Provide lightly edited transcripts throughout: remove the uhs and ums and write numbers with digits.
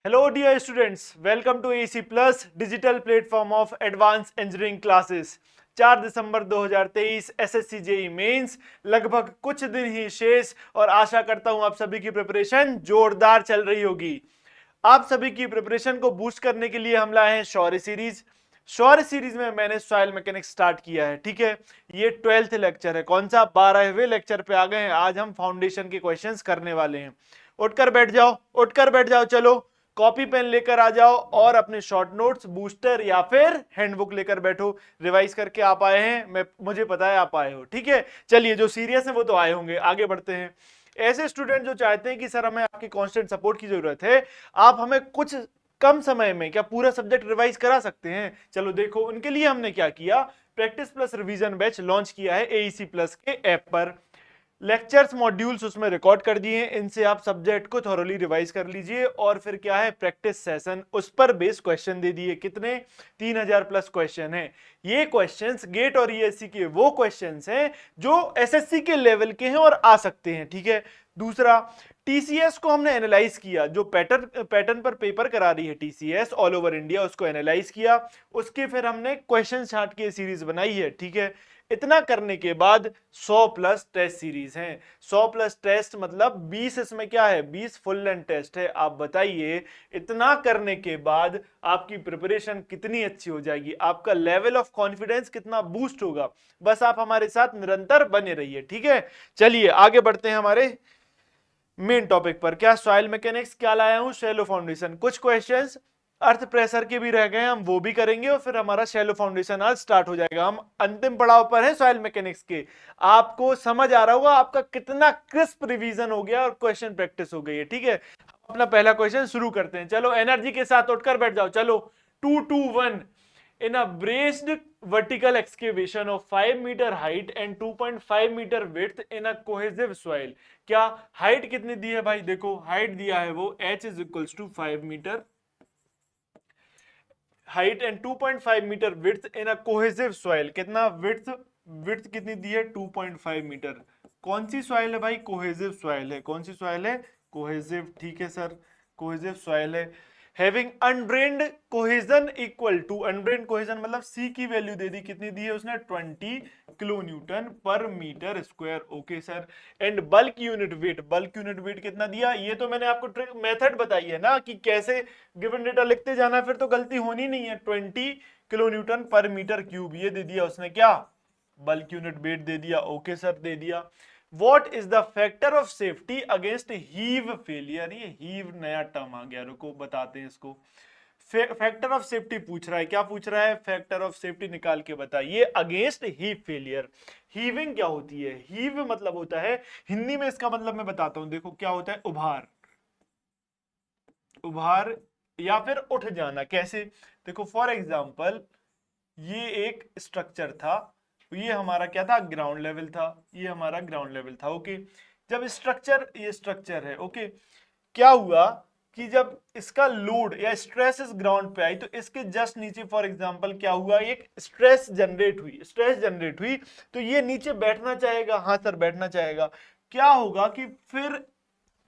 Hello dear students, welcome to AEC Plus digital platform of advanced engineering classes। 4 December 2023 SSC JE mains लगभग कुछ दिन ही शेष और आशा करता हूं आप सभी की प्रिपरेशन जोरदार चल रही होगी। आप सभी की प्रिपरेशन को बूस्ट करने के लिए हम लाए हैं शौर्य सीरीज। शौर्य सीरीज में मैंने सॉइल मैकेनिक्स स्टार्ट किया है, ठीक है। ये 12th लेक्चर है, कौन सा 12वें लेक्चर पे आ गए हैं। आज हम फाउंडेशन के क्वेश्चंस करने वाले हैं। उठकर बैठ जाओ, उठकर बैठ जाओ, चलो कॉपी पेन लेकर आ जाओ और अपने शॉर्ट नोट्स, बूस्टर या फिर हैंडबुक लेकर बैठो। रिवाइज करके आप आए हैं, मुझे पता है आप आए हो, ठीक है। चलिए, जो सीरियस है वो तो आए होंगे, आगे बढ़ते हैं। ऐसे स्टूडेंट जो चाहते हैं कि सर हमें आपकी कांस्टेंट सपोर्ट की जरूरत है, आप हमें कुछ कम समय में क्या पूरा सब्जेक्ट रिवाइज करा सकते हैं, चलो देखो उनके लिए हमने क्या किया। Practice plus revision batch launch किया है एईसी प्लस के ऐप पर। लेक्चर्स मॉड्यूल्स उसमें रिकॉर्ड कर दिए हैं, इनसे आप सब्जेक्ट को थॉरोली रिवाइज कर लीजिए। और फिर क्या है, प्रैक्टिस सेशन, उस पर बेस्ड क्वेश्चन दे दिए। कितने? 3000 प्लस क्वेश्चन है। ये क्वेश्चंस गेट और ईएससी के वो क्वेश्चंस हैं जो एसएससी के लेवल के हैं और आ सकते हैं, ठीक है। दूसरा, टीसीएस को हमने एनालाइज किया, जो पैटर्न पर पेपर करा रही है टीसीएस ऑल ओवर इंडिया, उसको एनालाइज किया। उसके फिर हमने क्वेश्चन चार्ट की सीरीज बनाई है, ठीक है। इतना करने के बाद 100 प्लस टेस्ट सीरीज हैं। 100 प्लस टेस्ट मतलब 20, इसमें क्या है, 20 फुल लेंथ टेस्ट है। आप बताइए, इतना करने के बाद आपकी प्रिपरेशन कितनी अच्छी हो जाएगी, आपका लेवल ऑफ कॉन्फिडेंस कितना बूस्ट होगा। बस आप हमारे साथ निरंतर बने रहिए, ठीक है। चलिए आगे बढ़ते हैं हमारे मेन टॉपिक पर। क्या सॉइल मैकेनिक्स क्या लाया हूं, शैलो फाउंडेशन। कुछ क्वेश्चंस अर्थ प्रेशर के भी रह गए, हम वो भी करेंगे और फिर हमारा शैलो फाउंडेशन आज स्टार्ट हो जाएगा। हम अंतिम पड़ाव पर है सॉइल मैकेनिक्स के। आपको समझ आ रहा होगा आपका कितना क्रिस्प रिवीजन हो गया और क्वेश्चन प्रैक्टिस हो गई है, ठीक है। अपना पहला क्वेश्चन शुरू करते हैं, चलो एनर्जी के साथ उठकर बैठ जाओ। चलो 221 in a braced vertical excavation of 5 meter height and 2.5 meter width in a cohesive soil। क्या हाइट कितनी दी है भाई, देखो हाइट दिया है वो h is equals to 5 metre height and 2.5 metre width in a cohesive soil. कितना विड्थ, विड्थ कितनी दी है 2.5 मीटर। कौन सी सॉइल है भाई, कोहेसिव सॉइल है। कौन सी सॉइल है, कोहेसिव, ठीक है सर, कोहेसिव सॉइल है। Having undrained cohesion equal to, undrained cohesion मतलब सी की वैल्यू दे दी, कितनी दी है उसने 20 किलो न्यूटन पर metre square, okay sir. And bulk unit weight, bulk unit weight कितना दिया, ये तो मैंने आपको ट्रिक मेथड बताई है ना कि कैसे गिवन डेटा लिखते जाना, फिर तो गलती होनी नहीं है। 20 किलो न्यूटन पर मीटर क्यूब ये दे दिया उसने, क्या बल्क यूनिट वेट दे दिया, ओके सर दे दिया। What is the factor of safety against heave failure, ये हीव नया टर्म आ गया, रुको बताते हैं इसको। फैक्टर ऑफ सेफ्टी पूछ रहा है, क्या पूछ रहा है, फैक्टर ऑफ सेफ्टी निकाल के बताइए अगेंस्ट हीव फेलियर। हीविंग क्या होती है, हीव मतलब होता है, हिंदी में इसका मतलब मैं बताता हूं, देखो क्या होता है, उभार, उभार या फिर उठ जाना। कैसे, देखो फॉर एग्जांपल ये एक स्ट्रक्चर था, ये हमारा क्या था, ग्राउंड लेवल था, ये हमारा ग्राउंड लेवल था, ओके। जब स्ट्रक्चर, ये स्ट्रक्चर है, ओके। क्या हुआ कि जब इसका लोड या स्ट्रेस इस ग्राउंड पे आई तो इसके जस्ट नीचे फॉर एग्जांपल क्या हुआ, एक स्ट्रेस जनरेट हुई, स्ट्रेस जनरेट हुई, तो ये नीचे बैठना चाहेगा, हाँ सर बैठना चाहेगा। क्या होगा कि फिर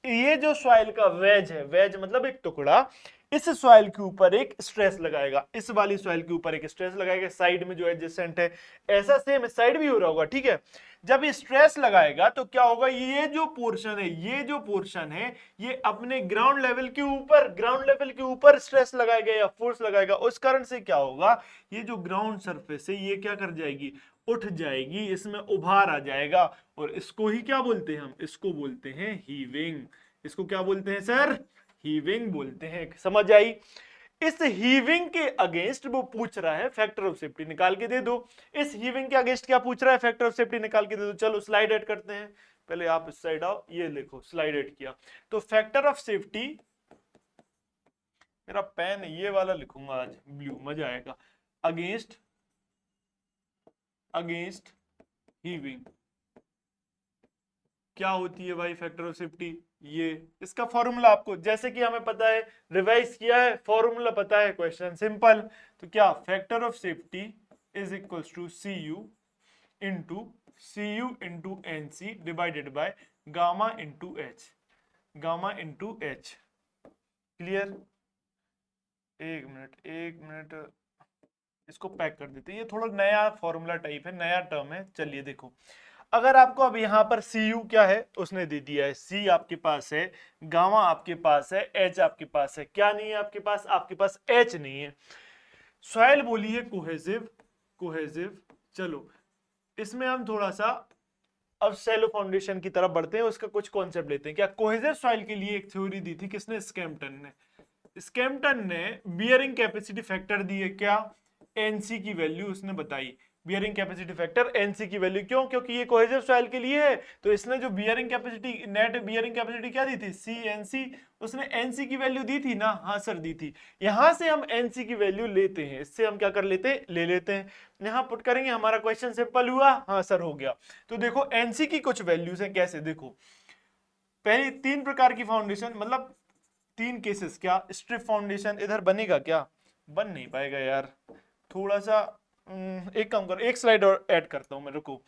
ये जो सॉइल का वेज है, वेज मतलब एक टुकड़ा, इस सॉइल के ऊपर एक स्ट्रेस लगाएगा, इस वाली सॉइल के ऊपर एक स्ट्रेस लगाएगा, साइड में जो एडजेसेंट है, ऐसा सेम साइड भी हो रहा होगा, ठीक है। जब ये स्ट्रेस लगाएगा तो क्या होगा, ये जो पोर्शन है, ये जो पोर्शन है, ये अपने ग्राउंड लेवल के ऊपर, ग्राउंड लेवल के ऊपर स्ट्रेस लगाएगा या फोर्स लगाएगा। उस कारण से क्या होगा, ये जो ग्राउंड सरफेस है ये क्या कर जाएगी, उठ जाएगी, इसमें उभार आ जाएगा। और इसको ही क्या बोलते हैं हम, इसको बोलते हैं हीविंग। इसको क्या बोलते हैं सर, हीविंग बोलते हैं, समझ आई। इस हीविंग के अगेंस्ट वो पूछ रहा है फैक्टर ऑफ सेफ्टी निकाल के दे दो। इस हीविंग के अगेंस्ट क्या पूछ रहा है, फैक्टर ऑफ सेफ्टी निकाल के दे दो। चलो स्लाइड एड करते हैं, पहले आप इस साइड आओ, ये लिखो स्लाइड एड किया। तो फैक्टर ऑफ सेफ्टी, मेरा पेन ये वाला लिखूंगा आज, ब्लू, मजा आएगा। अगेंस्ट, अगेंस्ट हीविंग क्या होती है भाई, फैक्टर ऑफ सेफ्टी, ये इसका फॉर्मूला आपको जैसे कि हमें पता है, रिवाइज किया है, फॉर्मूला पता है, क्वेश्चन सिंपल। तो क्या, factor of safety is equals to C U into N C divided by gamma into H, gamma into H, clear. एक मिनट इसको पैक कर देते हैं। ये थोड़ा नया फॉर्मूला टाइप है, नया टर्म है। चलिए देखो, अगर आपको अब यहां पर सी यू क्या है उसने दे दिया है, सी आपके पास है, गामा आपके पास है, एच आपके पास है, क्या नहीं है आपके पास एच नहीं है। सॉइल बोली है कोहेसिव, कोहेसिव। चलो इसमें हम थोड़ा सा अब शैलो फाउंडेशन की तरफ बढ़ते हैं, उसका कुछ कॉन्सेप्ट लेते हैं। क्या कोहेसिव सॉइल के लिए एक थ्योरी दी थी किसने? स्कैम्पटन ने। स्कैम्पटन ने बियरिंग कैपेसिटी फैक्टर दी है, क्या? एनसी की वैल्यू उसने बताई। बियरिंग कैपेसिटी फैक्टर एनसी की वैल्यू, क्यों? क्योंकि ये कोहेसिव सॉइल के लिए है, तो इसने जो bearing capacity, net bearing capacity क्या दी थी? सी एनसी। उसने एनसी की वैल्यू दी थी ना? हाँ सर दी थी। यहां से हम एनसी की वैल्यू लेते हैं, इससे हम क्या कर लेते हैं? ले लेते हैं। यहां पुट करेंगे, हमारा क्वेश्चन सिंपल हुआ। हाँ सर हो गया। तो देखो एनसी की कुछ वैल्यूज है, कैसे देखो, पहली 3 प्रकार की फाउंडेशन, मतलब 3 केसेस। क्या स्ट्रिप फाउंडेशन इधर बनेगा? क्या बन नहीं पाएगा यार, थोड़ा सा एक काम करो, एक स्लाइड और ऐड करता हूं मैं, रुको।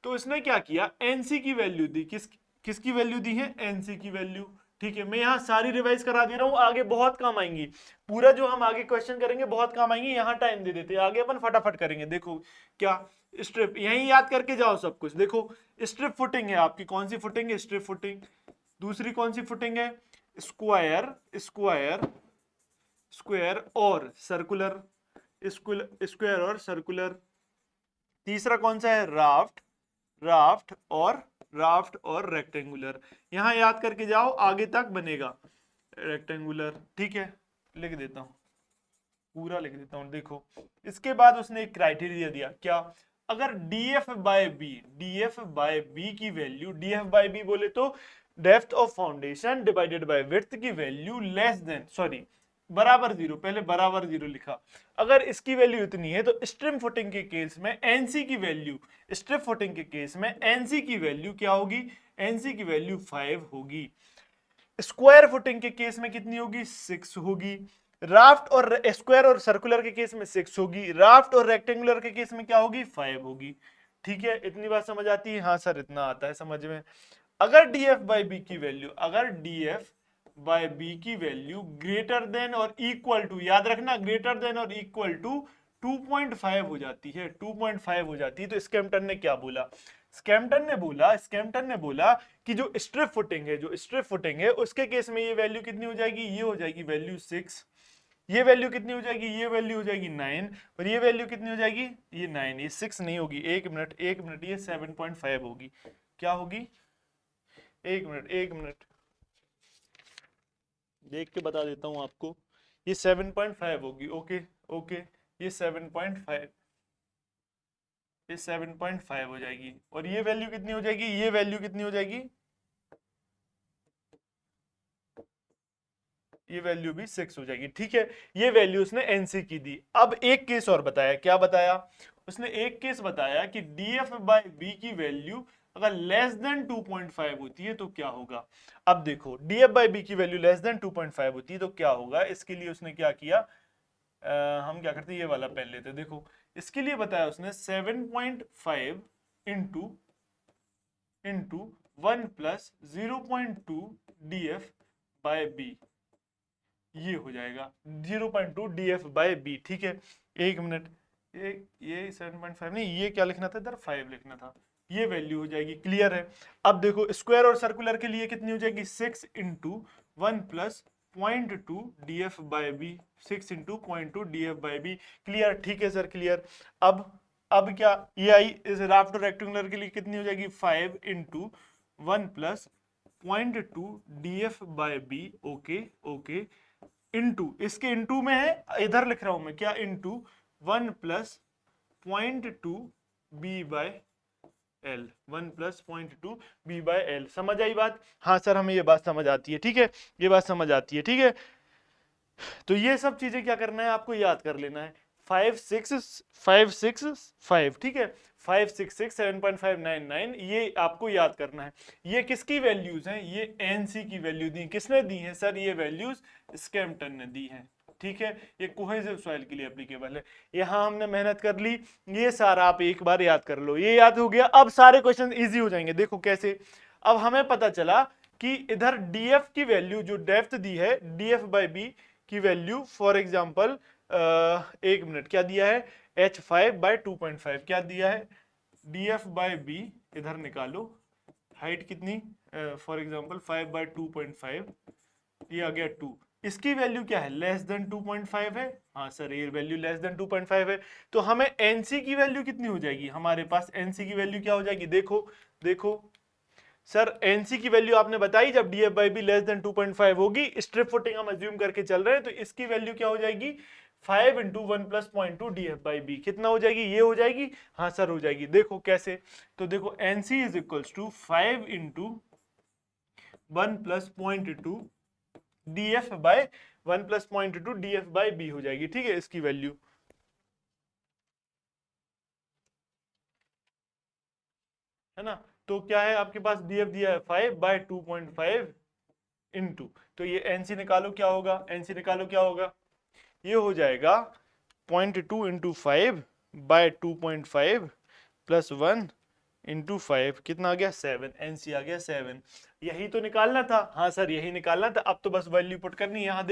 तो इसने क्या किया, एनसी की वैल्यू दी, किसकी वैल्यू दी है? एनसी की वैल्यू। ठीक है, मैं यहां सारी रिवाइज करा दे रहा हूं, आगे बहुत काम आएंगी। पूरा जो हम आगे क्वेश्चन करेंगे बहुत काम आएंगे, यहां टाइम दे देते हैं, आगे अपन फटाफट करेंगे। देखो क्या स्ट्रिप, यहीं याद करके जाओ सब कुछ। देखो स्ट्रिप फुटिंग है आपकी, कौन सी फुटिंग है? Strip footing. दूसरी कौन सी फुटिंग है? स्क्वायर, स्क्वायर, स्क्वायर और सर्कुलर, स्क्वायर और सर्कुलर। तीसरा कौन सा है? राफ्ट, राफ्ट और रेक्टेंगुलर। यहां याद करके जाओ, आगे तक बनेगा रेक्टेंगुलर। ठीक है, लिख देता हूं, पूरा लिख देता हूं। देखो इसके बाद उसने एक क्राइटेरिया दिया, क्या? अगर DF by B, DF by B की वैल्यू, डीएफ बाय बी बोले तो depth of foundation divided by width की वैल्यू लेस देन, सॉरी बराबर जीरो, पहले बराबर जीरो लिखा। अगर इसकी वैल्यू इतनी है तो स्ट्रिप फुटिंग के केस में एनसी की वैल्यू, स्ट्रिप फुटिंग के केस में एनसी की वैल्यू क्या होगी? एनसी की वैल्यू 5 होगी। स्क्वायर फुटिंग के केस में कितनी होगी? 6 होगी। राफ्ट और स्क्वायर और सर्कुलर के केस में 6 होगी। राफ्ट और रेक्टेंगुलर के केस में क्या होगी? 5 होगी। ठीक है, इतनी बात समझ आती है? हाँ सर इतना आता है समझ में। अगर डीएफ बाई बी की वैल्यू, अगर डीएफ बाय बी की वैल्यू ग्रेटर देन और इक्वल टू, याद रखना ग्रेटर देन और इक्वल टू 2.5 हो जाती है, 2.5 हो जाती है, तो स्कैम्पटन ने क्या बोला? स्कैम्पटन ने बोला कि जो स्ट्रिप फुटिंग है, जो स्ट्रिप फुटिंग है उसके केस में ये वैल्यू कितनी हो जाएगी? ये हो जाएगी वैल्यू 6। ये वैल्यू कितनी हो जाएगी? ये वैल्यू हो जाएगी 9। और ये वैल्यू कितनी हो जाएगी? ये 9। ये 6 नहीं होगी, एक मिनट, ये 7.5 होगी। क्या होगी? एक मिनट देख के बता देता हूं आपको। ये 7.5 होगी। ओके ओके, ये 7.5, ये 7.5 हो जाएगी। और ये वैल्यू कितनी हो जाएगी? ये वैल्यू कितनी हो जाएगी? ये वैल्यू भी 6 हो जाएगी। ठीक है, ये वैल्यू उसने एनसी की दी। अब एक केस और बताया, क्या बताया उसने? एक केस बताया कि डीएफ बाय बी की वैल्यू अगर लेस देन 2.5 होती है तो क्या होगा। अब देखो डीएफ बाय बी की वैल्यू लेस देन 2.5 होती है तो क्या होगा। इसके लिए उसने क्या किया, हम क्या करते हैं, ये वाला पहन लेते। देखो इसके लिए बताया उसने 7.5 into 1 plus 0.2 DF by B, ये हो जाएगा 0.2 डीएफ बाय बी। ठीक है, एक मिनट, ये 7.5 नहीं, ये क्या लिखना था इधर? 5 लिखना था। ये वैल्यू हो जाएगी। क्लियर है? अब देखो स्क्वायर और सर्कुलर के लिए कितनी हो जाएगी? 6 into 1 plus 0.2 DF by B, 6 into 0.2 DF by B. Clear? ठीक है सर क्लियर। अब क्या ये आई, इस राफ्ट रेक्टेंगुलर के लिए कितनी हो जाएगी? 5 into 1 plus 0.2 DF by B. Okay okay, into, इसके इंटू में है, इधर लिख रहा हूं मैं, क्या? Into 1 plus 0.2 B by L, 1 plus 0.2 B by L. समझ आई बात? हाँ सर हमें ये बात समझ आती है। ठीक है, ये बात समझ आती है। ठीक है, तो ये सब चीजें क्या करना है आपको? याद कर लेना है। 5 6 5 6 5, ठीक है, 5 6 6 7.599, ये आपको याद करना है। ये किसकी वैल्यूज हैं? ये एनसी की वैल्यू दी। किसने दी है सर? ये वैल्यूज स्कैम्पटन ने दी हैं। ठीक है, ये कोहेसिव सॉइल के लिए एप्लीकेबल है। यहां हमने मेहनत कर ली, ये सारा आप एक बार याद कर लो। ये याद हो गया, अब सारे क्वेश्चन इजी हो जाएंगे। देखो कैसे, अब हमें पता चला कि इधर डीएफ की वैल्यू जो डेप्थ दी है, डीएफ बाय बी की वैल्यू फॉर एग्जांपल 1 मिनट क्या दिया है, h5/2.5 क्या दिया है, df/b इधर निकालो, हाइट कितनी फॉर एग्जांपल 5/2.5, ये आ गया 2, इसकी वैल्यू क्या है, लेस देन 2.5 है, हाँ सर ये वैल्यू लेस देन 2.5 है, तो हमें एनसी की वैल्यू कितनी हो जाएगी, हमारे पास एनसी की वैल्यू क्या हो जाएगी, देखो देखो सर एनसी की वैल्यू आपने बताई जब df/b लेस देन 2.5 होगी, स्ट्रिप फुटिंग हम अज्यूम करके चल रहे हैं, तो इसकी वैल्यू क्या हो जाएगी, 5 × 1 + 0.2 df/b कितना हो जाएगी, ये हो जाएगी, हाँ सर हो जाएगी, देखो कैसे, तो देखो NC is equals to 5 × 1 + 0.2 df/1 + 0.2 df/b हो जाएगी, ठीक है इसकी वैल्यू, है ना, तो क्या है आपके पास df दिया है 5/2.5 इंटू, तो ये एनसी निकालो क्या होगा, एनसी निकालो क्या होगा, ये हो जाएगा 0.2 × 5/2.5 + 1 × 5 कितना आ गया 7, एनसी आ गया 7, यही तो निकालना था, हाँ सर यही निकालना था, अब तो बस वैल्यू पुट करनी है, यहाँ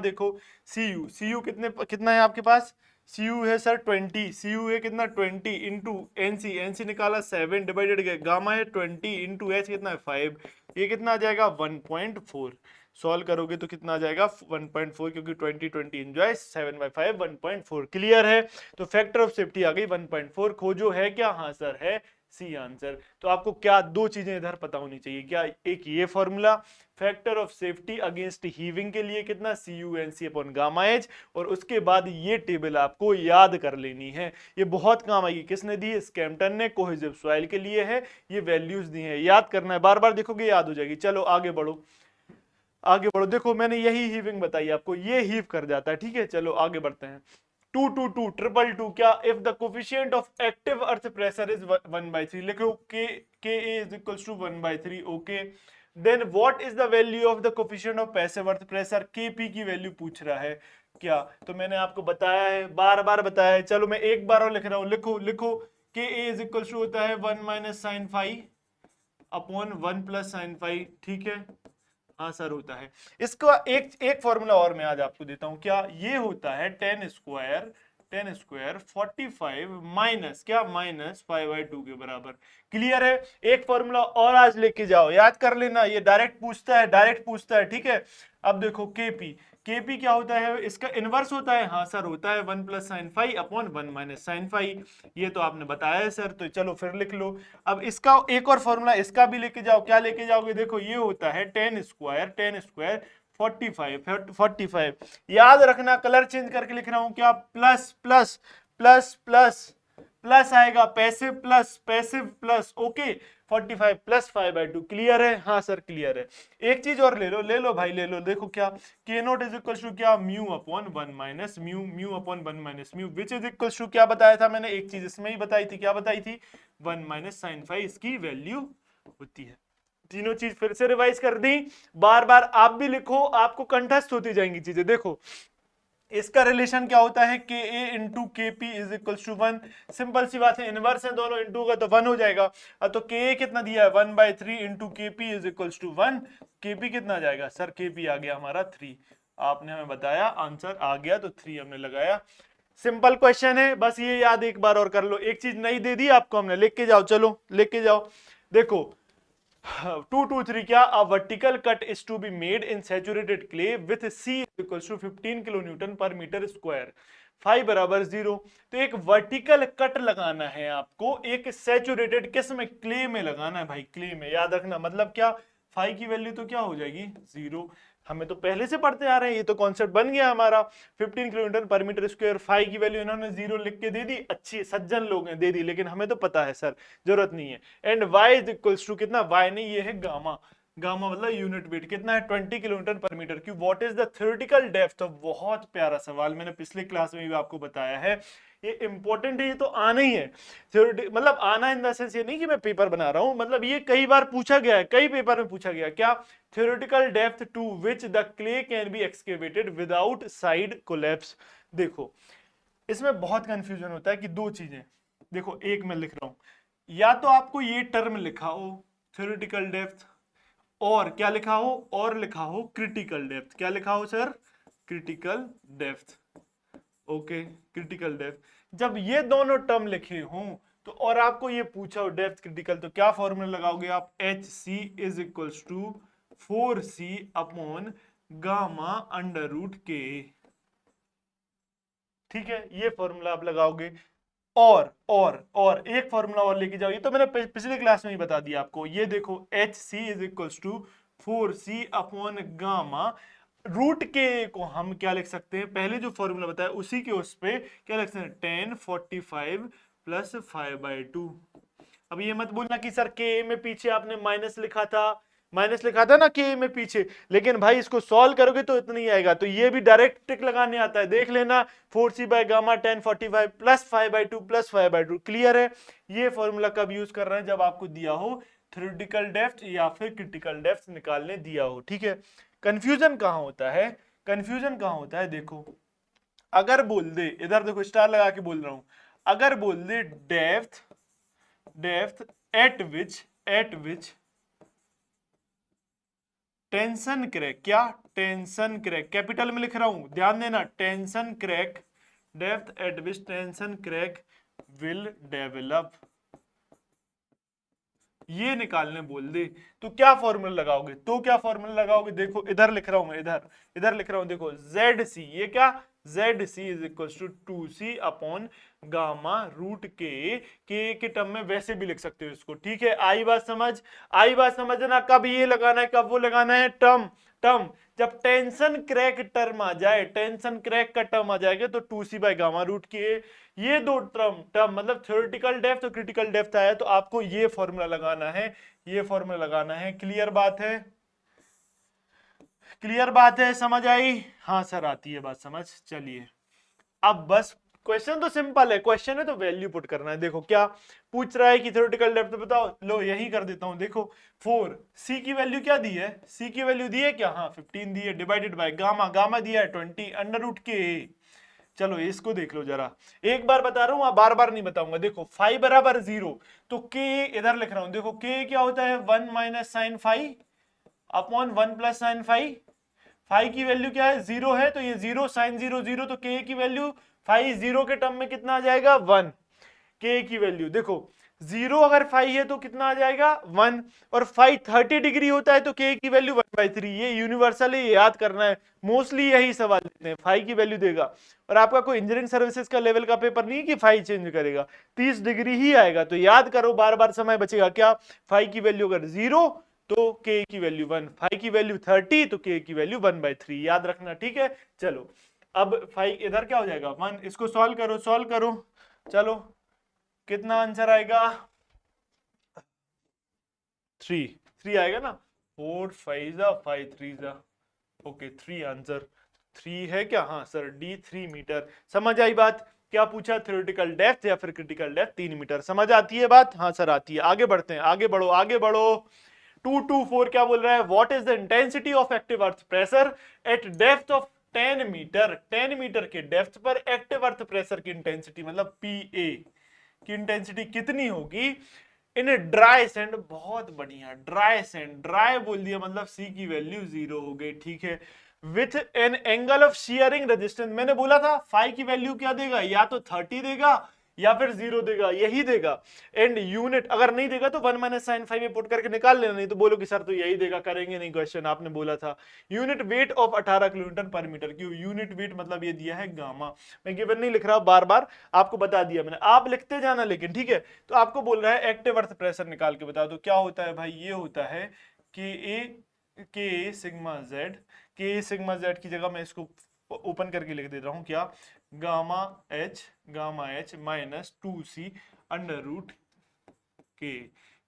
देखो सी यू कितना है आपके पास, सी यू है सर 20, सी यू है कितना 20 इंटू एनसी, एनसी निकाला 7 डिवाइडेड गया, गामा है 20 इंटू एच कितना है 5, ये कितना आ जाएगा 1.4, सॉल्व करोगे तो कितना आ जाएगा 1.4, क्योंकि 20 एंजॉय 7/5 1.4, क्लियर है, तो फैक्टर ऑफ सेफ्टी आ गई 1.4, खोजो है क्या, हाँ सर है सी आंसर। तो आपको क्या दो चीजें इधर पता होनी चाहिए, क्या एक ये formula factor of safety against heaving के लिए कितना CuNC/Γh, और उसके बाद ये टेबल आपको याद कर लेनी है, ये बहुत काम आएगी, किसने दी है, स्कैम्पटन ने, कोहेसिव सॉइल के लिए है, ये वैल्यूज दी है, याद करना है, बार बार देखोगे याद हो जाएगी। चलो आगे बढ़ो, आगे बढ़ो, देखो मैंने यही हीविंग बताई आपको, ये हीव कर जाता है, ठीक है, चलो आगे बढ़ते हैं। 222 222 क्या, if the coefficient of active earth pressure is 1/3, लिखो K is equals to 1/3, okay, then what is the value of the coefficient of passive earth pressure, KP की वैल्यू पूछ रहा है क्या, तो मैंने आपको बताया है, बार बार बताया है, चलो मैं एक बार और लिख रहा हूं, लिखो लिखो, के इज इक्वल्स टू होता है 1 - sin phi upon 1 + sin phi, ठीक है, हाँ सर होता है, इसका एक फॉर्मूला और मैं आज आपको देता हूं, क्या ये होता है tan स्क्वायर 45 माइनस क्या, -5/2 के बराबर, क्लियर है, एक फॉर्मूला और आज लेके जाओ, याद कर लेना, ये डायरेक्ट पूछता है, ठीक है। अब देखो केपी क्या होता है, इसका इनवर्स होता है, हाँ सर होता है 1 + sin phi upon 1 - sin phi, ये तो आपने बताया है सर, तो चलो फिर लिख लो। अब इसका एक और फॉर्मूला इसका भी लेके जाओ, क्या लेके जाओगे, देखो ये होता है tan स्क्वायर 45 याद रखना, कलर चेंज करके लिख रहा हूं क्या, plus plus plus plus plus आएगा, पैसिव प्लस, ओके, 45 + 5/2, क्लियर है, हाँ सर क्लियर है। एक चीज और ले लो भाई, ले लो, देखो क्या, k0 इज इक्वल टू क्या, μ/1 - μ विच इज इक्वल टू क्या बताया था मैंने, एक चीज इसमें ही बताई थी, क्या बताई थी, 1 - sin phi इसकी वैल्यू होती है। तीनों चीज फिर से रिवाइज कर दी, बार बार आप भी लिखो, आपको कंठस्थ होती जाएंगी चीजें। देखो इसका रिलेशन क्या होता है, k a into k p is equal to 1, simple सी बात है, इनवर्स है दोनों, इंटू का तो 1 हो जाएगा, अब तो के ए कितना दिया है 1/3 into k p is equal to 1, के पी कितना जाएगा सर, के पी आ गया हमारा 3, आपने हमें बताया आंसर आ गया, तो 3 हमने लगाया, सिंपल क्वेश्चन है, बस ये याद एक बार और कर लो, एक चीज नहीं दे दी आपको हमने, लेके जाओ, चलो लेके जाओ, देखो 223 क्या, a vertical cut is to be made in saturated clay with C equals to 15 kilonewton per meter square, phi बराबर 0, तो एक वर्टिकल कट लगाना है आपको, एक सैचुरेटेड किस में, क्ले में लगाना है भाई, क्ले में, याद रखना, मतलब क्या, फाई की वैल्यू तो क्या हो जाएगी 0, हमें तो पहले से पढ़ते आ रहे हैं, ये तो कॉन्सेप्ट बन गया हमारा, 15 kilometre per metre square, phi की वैल्यू इन्होंने 0 लिख के दे दी, अच्छी सज्जन लोग हैं दे दी, लेकिन हमें तो पता है सर, जरूरत नहीं है, and Y is equals to कितना, वाई नहीं ये है गामा, गामा मतलब यूनिट वेट कितना है 20 kilometre per metre cube, what is the theoretical depth, बहुत प्यारा सवाल, मैंने पिछले क्लास में भी आपको बताया है, ये इंपॉर्टेंट है, ये तो आना ही है, मतलब आना इन द सेंस ये नहीं कि मैं पेपर बना रहा हूं, मतलब ये कई बार पूछा गया है, कई पेपर में पूछा गया, क्या, theoretical depth to which the clay can be excavated without side collapse। देखो इसमें बहुत कंफ्यूजन होता है कि दो चीजें, देखो एक मैं लिख रहा हूं, या तो आपको ये टर्म लिखा हो theoretical depth, और क्या लिखा हो, और लिखा हो क्रिटिकल डेप्थ, क्या लिखा हो sir, critical depth. Okay, critical depth. जब ये दोनों टर्म लिखे हों तो और आपको ये पूछा हो डेप्थ क्रिटिकल, तो क्या फॉर्मूला लगाओगे आप? H C is equals to 4c upon gamma under root K. ठीक है, ये फॉर्मूला आप लगाओगे। और एक फॉर्मूला और लेके जाओ, ये तो मैंने पिछले क्लास में ही बता दिया आपको। ये देखो H C is equals to 4c upon gamma root K को हम क्या लिख सकते हैं? पहले जो फॉर्मूला बताया उसी के उस पे क्या लिख सकते हैं? 1045 प्लस 5/2। अब ये मत बोलना कि सर के में पीछे आपने माइनस लिखा था ना के में पीछे, लेकिन भाई इसको सॉल्व करोगे तो इतना ही आएगा। तो ये भी डायरेक्ट टिक लगाने आता है, देख लेना। 4c by gamma 1045 plus 5/2 plus 5/2। Clear है? ये फॉर्मूला कब यूज कर रहे हैं? जब आपको दिया हो थ्योरेटिकल डेप्थ या फिर क्रिटिकल डेप्थ निकालने दिया हो। ठीक है, कंफ्यूजन कहां होता है? कंफ्यूजन कहां होता है? देखो, अगर बोल दे, इधर देखो स्टार लगा के बोल रहा हूं, अगर बोल दे depth at which tension crack, क्या टेंशन क्रैक कैपिटल में लिख रहा हूं, ध्यान देना, tension crack, depth at which tension crack will develop, ये निकालने बोल दे तो क्या फॉर्मूला लगाओगे? देखो इधर लिख रहा हूं मैं, इधर लिख रहा हूं, देखो जेड सी, ये क्या? Z C is equal to 2c upon gamma root K term में वैसे भी लिख सकते हो इसको। ठीक है, आई बात समझना। कब ये लगाना है, कब वो लगाना है? टर्म टर्म जब टेंशन क्रैक टर्म आ जाए, टेंशन क्रैक का टर्म आ जाएगा तो 2c by gamma root K, ये दो टर्म मतलब थ्योरेटिकल डेप्थ और क्रिटिकल डेप्थ आया तो आपको ये फॉर्मूला लगाना है, क्लियर बात है? समझ आई? हाँ सर आती है बात समझ। चलिए अब बस क्वेश्चन तो सिंपल है, क्वेश्चन है तो वैल्यू पुट करना है। देखो क्या पूछ रहा है कि थ्योरेटिकल डेप्थ बताओ, लो यही कर देता हूं। देखो 4 सी की वैल्यू क्या दी है? सी की वैल्यू दी है क्या? हाँ 15 दी है, डिवाइडेड बाय गामा दिया है 20 अंडर रूट के। चलो इसको देख लो जरा, एक बार बता रहा हूं, बार बार नहीं बताऊंगा। देखो फाइव बराबर 0 तो के इधर लिख रहा हूं, देखो के क्या होता है? 1 minus sine five upon 1 plus sine five. Five की वैल्यू क्या है? 0 है तो ये 0 साइन 0 0, तो के की वैल्यू फाइव 0 के टर्म में कितना आ जाएगा? 1। के की वैल्यू देखो 0 अगर फाइव है तो कितना आ जाएगा? 1। और फाइव 30 डिग्री होता है तो के की वैल्यू 1/3। ये यूनिवर्सल है, ये याद करना है। मोस्टली यही सवाल देते हैं, फाइव की वैल्यू देगा। और आपका कोई इंजीनियरिंग सर्विसेज का लेवल का पेपर नहीं है कि फाइव चेंज करेगा, 30 डिग्री ही आएगा। तो याद करो, बार बार समय बचेगा। क्या? फाइव की वैल्यू अगर 0 तो के की वैल्यू 1, फाइव की वैल्यू 30 तो के की वैल्यू 1/3, याद रखना। ठीक है, चलो अब फाइव इधर क्या हो जाएगा? 1। इसको सॉल्व करो। चलो कितना आंसर आएगा? 3 आएगा ना? 4 5 5 3 ओके 3 आंसर 3 है क्या? हाँ सर डी 3 मीटर। समझ आई बात? क्या पूछा? थ्योरेटिकल डेप्थ या फिर क्रिटिकल डेप्थ 3 मीटर। समझ आती है बात? हाँ सर आती है। आगे बढ़ते हैं, आगे बढ़ो। 224 क्या बोल रहा है? What is the intensity of active earth pressure at depth of 10 मीटर? 10 मीटर के डेप्थ पर एक्टिव अर्थ प्रेशर की इंटेंसिटी मतलब पीए की इंटेंसिटी कितनी होगी इन ड्राई सैंड? बहुत बढ़िया, ड्राई सैंड, ड्राई बोल दिया मतलब सी की वैल्यू 0 हो गई। ठीक है, with an angle of shearing resistance, मैंने बोला था फाइव की वैल्यू क्या देगा? या तो 30 देगा या फिर 0 देगा, यही देगा। एंड यूनिट अगर नहीं देगा तो 1 माइनस साइन फाइव पुट करके निकाल लेना, नहीं तो बोलो कि सर तो यही देगा, करेंगे नहीं क्वेश्चन, आपने बोला था। Unit weight of 18 kilometre per metre cube. Unit weight मतलब ये दिया है गामा, मैं गिवन नहीं लिख रहा, बार बार आपको बता दिया मैंने, आप लिखते जाना लेकिन। ठीक है, तो आपको बोल रहा है एक्टिव अर्थ प्रेशर निकाल के बता दो। क्या होता है भाई? ये होता है के सिग्मा जेड की जगह मैं इसको ओपन करके लिख देता हूं, क्या? Gamma H minus 2c under root K.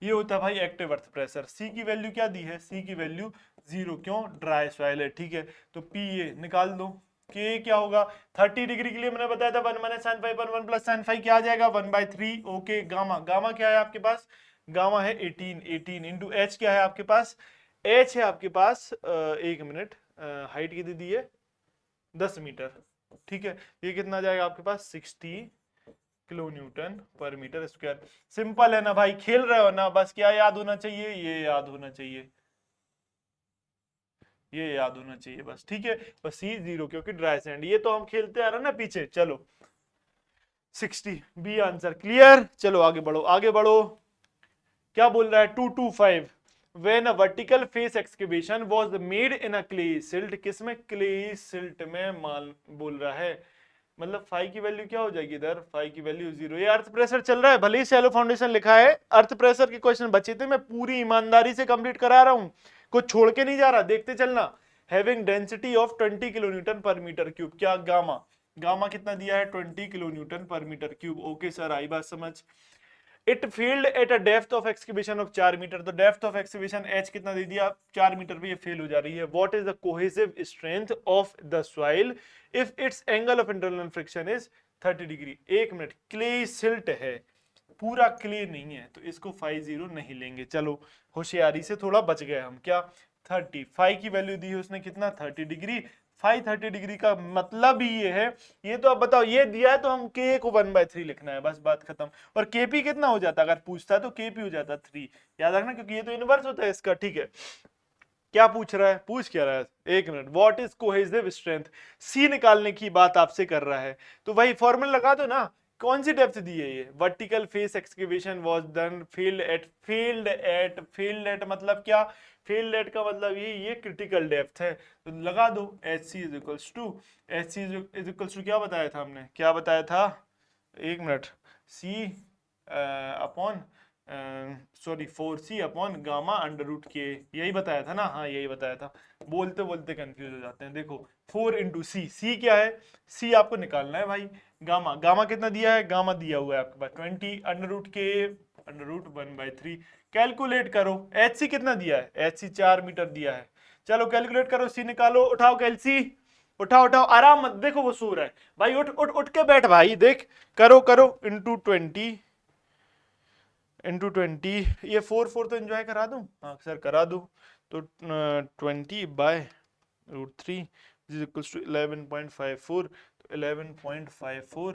ये होता है भाई एक्टिव अर्थ प्रेशर। सी की वैल्यू क्या दी है? सी की वैल्यू 0, क्यों? ड्राई सॉइल है। ठीक है, तो पी ए निकाल दो। के क्या होगा? 30 डिग्री के लिए मैंने बताया था 1 minus sine five 1 plus sine five क्या आ जाएगा? 1/3। ओके, गामा क्या है आपके पास? गामा है 18 इंटू एच क्या है आपके पास? एच है आपके पास एक मिनट, हाइट कितनी दी है? 10 मीटर। ठीक है, ये कितना जाएगा आपके पास? 60 किलो न्यूटन पर मीटर स्क्वायर। सिंपल है ना भाई, खेल रहे हो ना, बस क्या याद होना चाहिए? ये याद होना चाहिए। ये याद होना चाहिए बस, ठीक है। और सी 0 क्योंकि ड्राई सैंड, ये तो हम खेलते आ रहे ना पीछे। चलो 60 बी आंसर। क्लियर, चलो आगे बढ़ो आगे बढ़ो। क्या बोल रहा है 225 when a vertical face excavation was made in a clay silt, किसमें clay silt में मान बोल रहा है, मतलब फाई की वैल्यू क्या हो जाएगी इधर, फाई की वैल्यू 0। ये अर्थ प्रेशर चल रहा है, भले ही शैलो फाउंडेशन लिखा है, अर्थ प्रेशर के क्वेश्चन बचे थे, मैं पूरी ईमानदारी से कंप्लीट करा रहा हूं, कुछ छोड़ के नहीं जा रहा, देखते चलना। Having density of 20 kilo Newton पर मीटर क्यूब, क्या गामा, गामा कितना दिया है 20 किलो न्यूटन पर मीटर क्यूब। ओके सर, आई बात समझ। It field at a depth of excavation of 4 metre, तो डेप्थ ऑफ एक्सकवेशन एच कितना दे दिया 4 मीटर पे, ये फेल हो जा रही है। What is the cohesive strength of the soil if it's angle of internal friction is 30 degree. एक मिनट, क्ले सिल्ट है, पूरा क्ले नहीं है, तो इसको 50 नहीं लेंगे। चलो होशियारी से थोड़ा बच गए हम। क्या 30, 5 की वैल्यू दी है उसने कितना 30 डिग्री, 530 डिग्री का मतलब ही ये है। ये तो अब बताओ, ये दिया है तो हम के को 1/3 लिखना है, बस बात खत्म। और केपी कितना हो जाता, अगर पूछता तो केपी हो जाता 3, याद रखना, क्योंकि ये तो इनवर्स होता है इसका, ठीक है। क्या पूछ रहा है, पूछ क्या रहा है, एक minute, what is cohesive strength, c निकालने की बात आपसे कर रहा है, तो वही फॉर्मूला लगा दो ना। कौन सी डेप्थ दी है ये, vertical face excavation was done field at मतलब क्या, फील्ड एट का मतलब ये क्रिटिकल डेप्थ है, तो लगा दो h C is equals to, h C is equals to क्या बताया था हमने, क्या बताया था, एक minute, c upon sorry 4c upon gamma under root के, यही बताया था ना, हाँ यही बताया था, बोलते बोलते कंफ्यूज हो जाते हैं। देखो 4 इंटू सी, सी क्या है, सी आपको निकालना है भाई, गामा, गामा कितना दिया है, गामा दिया हुआ है आपके पास 20 अंडर रूट के अंडर रूट 1/3, कैलकुलेट करो। एच सी कितना दिया है, एच सी 4 मीटर दिया है, चलो कैलकुलेट करो, सी निकालो, उठाओ कैलसी, उठाओ उठाओ, आराम मत, देखो वो सो रहा है भाई, उठ उठ उठ के बैठ भाई, देख करो करो, इंटू 20 ये 4 तो एंजॉय करा दूं, हाँ सर करा दूं, तो 20/√3 इज इक्वल्स टू 11.54, तो 11.54,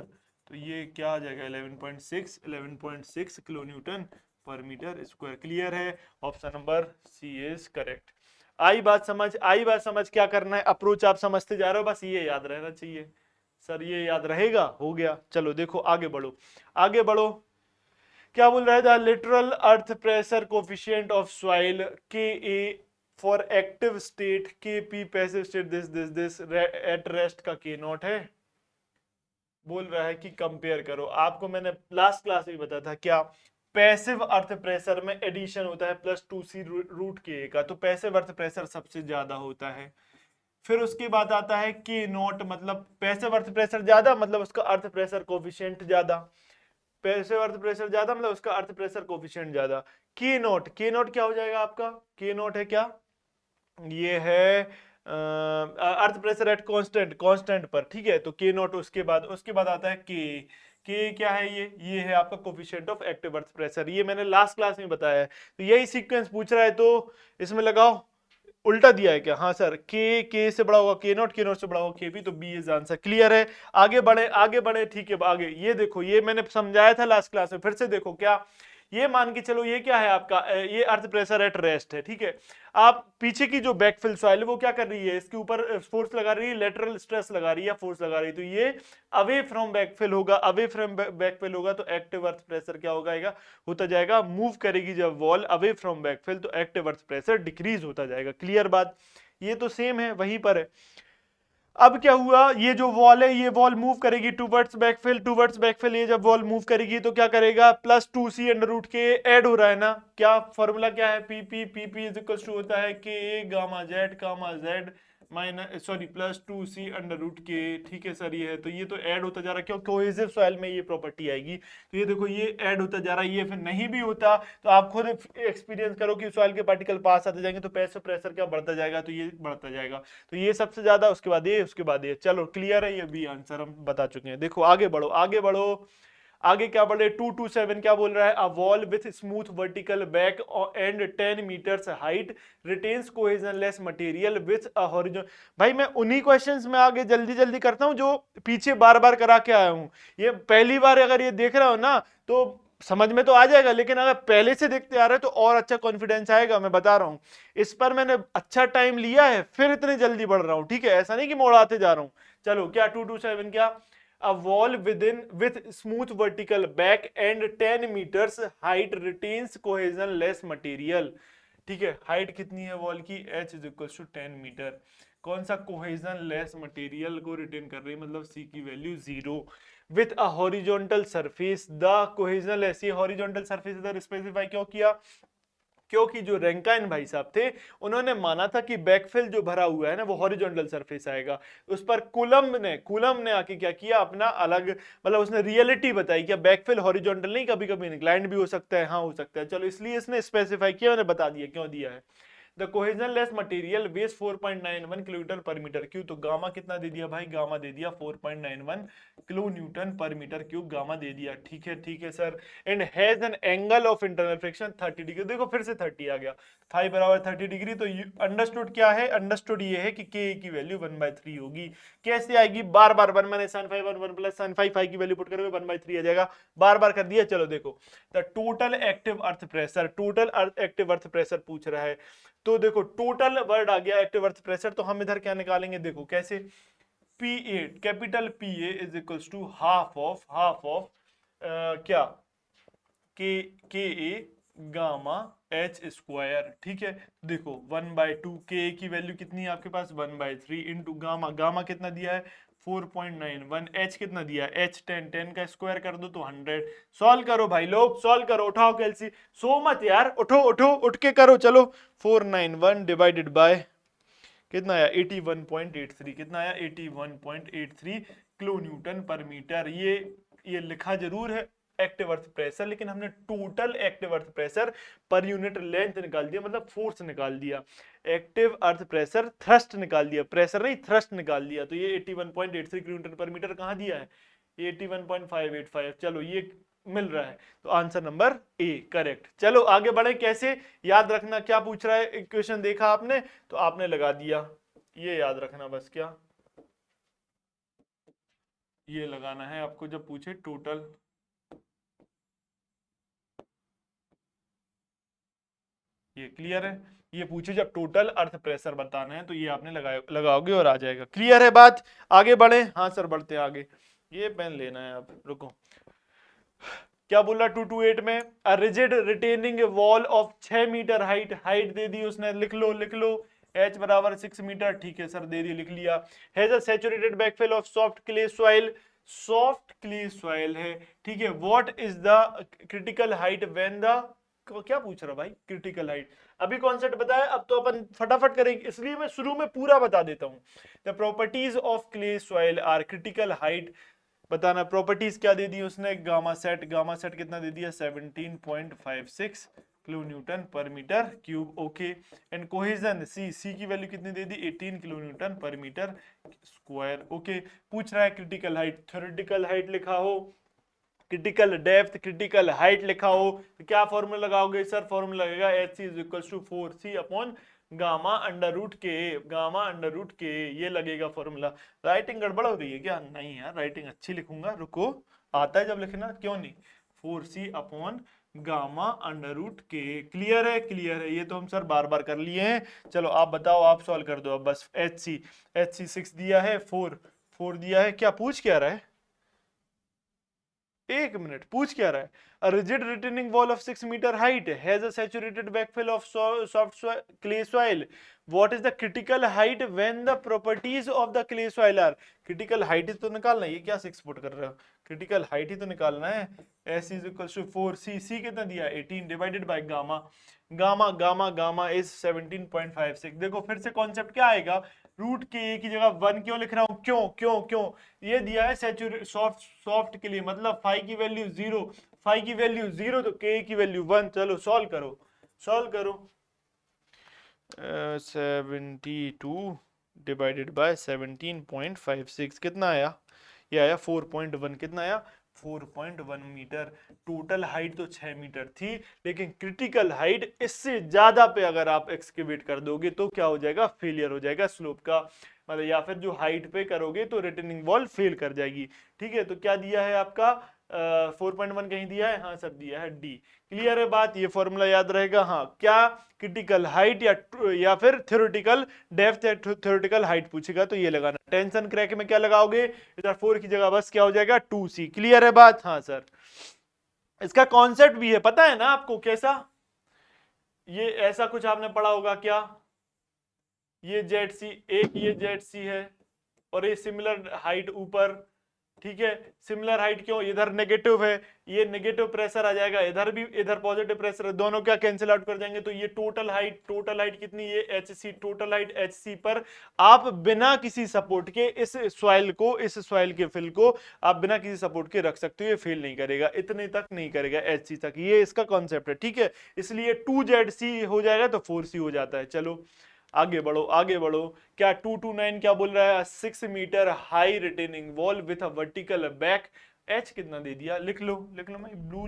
तो ये क्या आ जाएगा 11.6 किलो न्यूटन पर मीटर स्क्वायर। क्लियर है, option number C is correct. आई बात समझ, आई बात समझ, क्या करना है, अप्रोच आप समझते जा रहे हो, बस ये याद रहना चाहिए। सर ये याद रहेगा, हो गया। चलो देखो आगे बढ़ो, आगे बढ़ो। क्या बोल रहा है, the literal earth pressure coefficient of soil के ए फॉर एक्टिव स्टेट, के P passive state, this at rest का के नॉट है। बोल रहा है कि कंपेयर करो, आपको मैंने लास्ट क्लास में बताया था, क्या पैसिव अर्थ प्रेशर में एडिशन होता है +2c रूट के का, तो पैसिव अर्थ प्रेशर सबसे ज्यादा होता है। फिर उसके बाद आता है के नॉट, मतलब पैसिव अर्थ प्रेशर ज्यादा मतलब उसका अर्थ प्रेशर कोफिशिएंट ज्यादा, पैसिव अर्थ प्रेशर ज्यादा मतलब उसका अर्थ प्रेशर कोफिशिएंट ज्यादा। के नॉट, के नॉट क्या हो जाएगा आपका, के नॉट है क्या, ये है अर्थ प्रेशर एट कांस्टेंट, कांस्टेंट पर, ठीक है, तो के नॉट, उसके बाद आता है के क्या है, ये है आपका coefficient of active earth pressure, ये मैंने लास्ट क्लास में बताया है। तो यही सीक्वेंस पूछ रहा है, तो इसमें लगाओ, उल्टा दिया है क्या, हाँ सर, के से बड़ा होगा के नॉट, के नॉट से बड़ा होगा के पी, तो बी इज आंसर। क्लियर है, आगे बढ़े आगे बढ़े, ठीक है आगे। ये देखो, ये मैंने समझाया था लास्ट क्लास में, फिर से देखो, क्या ये मान के चलो, ये क्या है आपका, ये अर्थ प्रेशर एट रेस्ट है, ठीक है। आप पीछे की जो बैकफिल सॉइल है वो क्या कर रही है, इसके ऊपर फोर्स लगा रही है, लेटरल स्ट्रेस लगा रही है, फोर्स लगा रही है, तो ये अवे फ्रॉम बैकफिल होगा, अवे फ्रॉम बैकफिल होगा, तो एक्टिव अर्थ प्रेशर क्या होगा, होता जाएगा, मूव करेगी जब वॉल अवे फ्रॉम बैकफिल, तो एक्टिव अर्थ प्रेशर डिक्रीज होता जाएगा। क्लियर बात, ये तो सेम है, वहीं पर है। अब क्या हुआ, ये जो वॉल है, ये वॉल मूव करेगी टूवर्ड्स बैकफिल, ये जब वॉल मूव करेगी तो क्या करेगा, +2c अंडर रूट के ऐड हो रहा है ना, क्या फॉर्मूला क्या है, पी इज इक्वल टू होता है K gamma Z minus sorry +2c under root K, ठीक है सर, ये है, तो ये तो ऐड होता जा रहा है, क्यों, कोहेसिव सॉइल में ये प्रॉपर्टी आएगी, तो ये देखो ये ऐड होता जा रहा है, ये फिर नहीं भी होता तो आप खुद एक्सपीरियंस करो कि सॉइल के पार्टिकल पास आते जाएंगे तो पैसिव प्रेशर क्या बढ़ता जाएगा, तो ये बढ़ता जाएगा, तो ये सबसे ज्यादा, उसके बाद ये, उसके बाद ये। चलो क्लियर है, ये भी आंसर हम बता चुके हैं। देखो आगे बढ़ो, आगे बढ़ो, आगे क्या बढ़े, 227 क्या बोल रहा है, a wall with smooth vertical back and 10 metres height retains cohesionless material with a horizontal. भाई मैं उन्हीं क्वेश्चंस में आगे जल्दी जल्दी करता हूं जो पीछे बार बार करा के आया हूं, ये पहली बार अगर ये देख रहा हो ना, तो समझ में तो आ जाएगा, लेकिन अगर पहले से देखते आ रहे तो और अच्छा कॉन्फिडेंस आएगा, मैं बता रहा हूं। इस पर मैंने अच्छा टाइम लिया है, फिर इतनी जल्दी बढ़ रहा हूं, ठीक है, ऐसा नहीं कि मोड़ाते जा रहा हूं। चलो क्या 227 क्या, a wall within with smooth vertical back and 10 metres height retains cohesionless material. ठीक है, हाइट कितनी है वॉल की, h is equal to 10 metre. कौन सा कोहेजन लेस मटेरियल को रिटेन कर रही है, मतलब c की value 0 with a horizontal surface. The cohesional ऐसी हॉरिजॉन्टल सरफेस इधर स्पेसिफाई क्यों किया, क्योंकि जो रैंकाइन भाई साहब थे उन्होंने माना था कि बैकफिल जो भरा हुआ है ना वो हॉरिजॉन्टल सरफेस आएगा। उस पर कूलम ने आके क्या किया, अपना अलग मतलब उसने रियलिटी बताई कि बैकफिल हॉरिजॉन्टल नहीं, कभी कभी इंक्लाइंड भी हो सकता है, हाँ हो सकता है, चलो इसलिए इसने स्पेसिफाई किया, उन्हें बता दिया क्यों दिया है। The कोहेजनलेस material veg 4.91 kilometre per metre cube. तो गामा कितना दे दिया भाई, गामा दे दिया 4.91 किलो न्यूटन पर मीटर क्यूब, गामा दे दिया। ठीक है sir. And has an angle of internal friction 30 degree. देखो फिर से 30 आ गया, फाई बराबर 30 डिग्री। तो अंडरस्टूड क्या है, अंडरस्टूड ये है कि के की वैल्यू 1/3 होगी। कैसे आएगी, बार बार 1 minus sin five 1 plus sin five की वैल्यू पुट करोगे 1/3 आ जाएगा, बार बार कर दिया। चलो देखो, the total active earth pressure, total active earth pressure पूछ रहा है। तो देखो टोटल वर्ड आ गया एक्टिव अर्थ प्रेशर, तो हम इधर क्या निकालेंगे, देखो कैसे, P A, capital P A is equals to half of क्या, के ए गामा एच स्क्वायर। ठीक है, देखो 1/2, के की वैल्यू कितनी है आपके पास 1/3 इंटू गामा, गामा कितना दिया है 4.91, एच कितना दिया है एच 10, 10 का स्क्वायर कर दो तो 100। सॉल्व करो भाई लोग, सॉल्व करो, उठाओ कैलसी, सो मत यार, उठो उठो उठ के करो। चलो 491 डिवाइडेड बाय कितना आया 81.83, कितना आया 81.83 किलो न्यूटन पर मीटर। ये लिखा जरूर है एक्टिव अर्थ प्रेशर, लेकिन हमने total active earth pressure per unit length निकाल दिया, मतलब फोर्स निकाल दिया। एक्टिव अर्थ प्रेशर थ्रस्ट निकाल दिया, प्रेशर नहीं थ्रस्ट निकाल दिया। तो ये 81.83 किलो न्यूटन पर मीटर कहाँ दिया है, 81.585। चलो ये मिल रहा है, तो आंसर नंबर ए करेक्ट। चलो आगे बढ़े, कैसे याद रखना, क्या पूछ रहा है, इक्वेशन देखा आपने तो आपने लगा दिया, ये याद रखना बस। क्या ये लगाना है आपको जब पूछे टोटल, ये क्लियर है, ये पूछे जब टोटल अर्थ प्रेशर बताना है तो ये आपने लगाओगे और आ जाएगा। क्लियर है बात, आगे बढ़े, हाँ सर बढ़ते हैं आगे। ये पेन लेना है, आप रुको, क्या बोला 228 में, a rigid retaining wall of 6 metre height, height दे दी उसने, लिख लो लिख लो, h बराबर 6 मीटर। ठीक है सर दे दी, लिख लिया। Has a saturated backfill of soft clay soil, soft clay soil है। ठीक है, what is the critical height when the, क्या पूछ रहा भाई क्रिटिकल हाइट, अभी कॉन्सेप्ट बताया, अब तो अपन फटाफट करेंगे, इसलिए मैं शुरू में पूरा बता देता हूं। The properties of clay soil are critical height, बताना प्रॉपर्टीज क्या दे दी उसने, गामा सेट, गामा सेट कितना दे दिया 17.56 किलो न्यूटन पर metre cube. Okay, and cohesion c, c की वैल्यू कितनी दे दी 18 किलो न्यूटन पर मीटर स्क्वायर। ओके, पूछ रहा है क्रिटिकल हाइट, थ्योरेटिकल हाइट लिखा हो, क्रिटिकल डेप्थ, क्रिटिकल हाइट लिखा हो, तो क्या फॉर्मूला लगाओगे सर, फॉर्मूला लगेगा H C is equal to 4c upon gamma under root K, gamma under root K, ये लगेगा फॉर्मूला। राइटिंग गड़बड़ हो रही है क्या, नहीं यार राइटिंग अच्छी लिखूंगा, रुको, आता है जब लिखना, क्यों नहीं, 4c upon gamma under root K. Clear है, क्लियर है, ये तो हम सर बार बार कर लिए हैं। चलो आप बताओ, आप सॉल्व कर दो अब बस। एच सी 6 दिया है, 4 दिया है, क्या पूछ क्या रहा है, एक मिनट, पूछ क्या रहा है, a rigid retaining wall of 6 meter height has a saturated backfill of soft clay soil, what is the critical height when the properties of the clay soil are, critical height ही तो निकालना है, ये क्या 6 put कर रहे हो, critical height ही तो निकालना है। s is equals to 4c, c कितना दिया 18 divided by gamma, gamma is 17.56। देखो फिर से कॉन्सेप्ट क्या आएगा, रूट के ए की जगह 1 क्यों लिख रहा हूं, क्यों क्यों क्यों, ये दिया है सैचुरेट सॉफ्ट के लिए, मतलब फाई की वैल्यू 0, फाई की वैल्यू 0 तो के की वैल्यू 1। चलो सॉल्व करो, सॉल्व करो। 72 डिवाइडेड बाय 17.56 कितना आया, ये आया 4.1, कितना आया 4.1 मीटर। टोटल हाइट तो 6 मीटर थी, लेकिन क्रिटिकल हाइट इससे ज्यादा पे अगर आप एक्सकेवेट कर दोगे तो क्या हो जाएगा, फेलियर हो जाएगा स्लोप का, मतलब या फिर जो हाइट पे करोगे तो रिटेनिंग वॉल फेल कर जाएगी। ठीक है, तो क्या दिया है आपका 4.1 कहीं दिया है, हाँ सर दिया है, डी। क्लियर है बात, ये फॉर्मूला याद रहेगा। हाँ क्या, क्रिटिकल हाइट या फिर थ्योरेटिकल डेप्थ या थ्योरेटिकल हाइट पूछेगा तो ये लगाना। टेंशन क्रैक में क्या लगाओगे, इधर 4 की जगह बस क्या हो जाएगा 2c। क्लियर है बात, हाँ सर। इसका कॉन्सेप्ट भी है, पता है ना आपको कैसा, ये ऐसा कुछ आपने पढ़ा होगा क्या, ये जेड सी, एक ये जेड सी है और ये सिमिलर हाइट ऊपर, ठीक है। सिमिलर हाइट क्यों, इधर नेगेटिव है, ये नेगेटिव प्रेशर आ जाएगा, इधर भी इधर पॉजिटिव प्रेशर है, दोनों क्या कैंसिल आउट कर जाएंगे, तो ये टोटल हाइट कितनी, ये H C, total height H C पर आप बिना किसी सपोर्ट के इस सॉइल के फिल को आप बिना किसी सपोर्ट के रख सकते हो, ये फेल नहीं करेगा, इतने तक नहीं करेगा, एच सी तक, ये इसका कॉन्सेप्ट है, ठीक है। इसलिए 2ZC हो जाएगा तो 4C हो जाता है। चलो आगे बढ़ो आगे बढ़ो, क्या 229 क्या बोल रहा है, 6 metre high retaining wall with a vertical back, H कितना दे दिया, लिख लो मैं ब्लू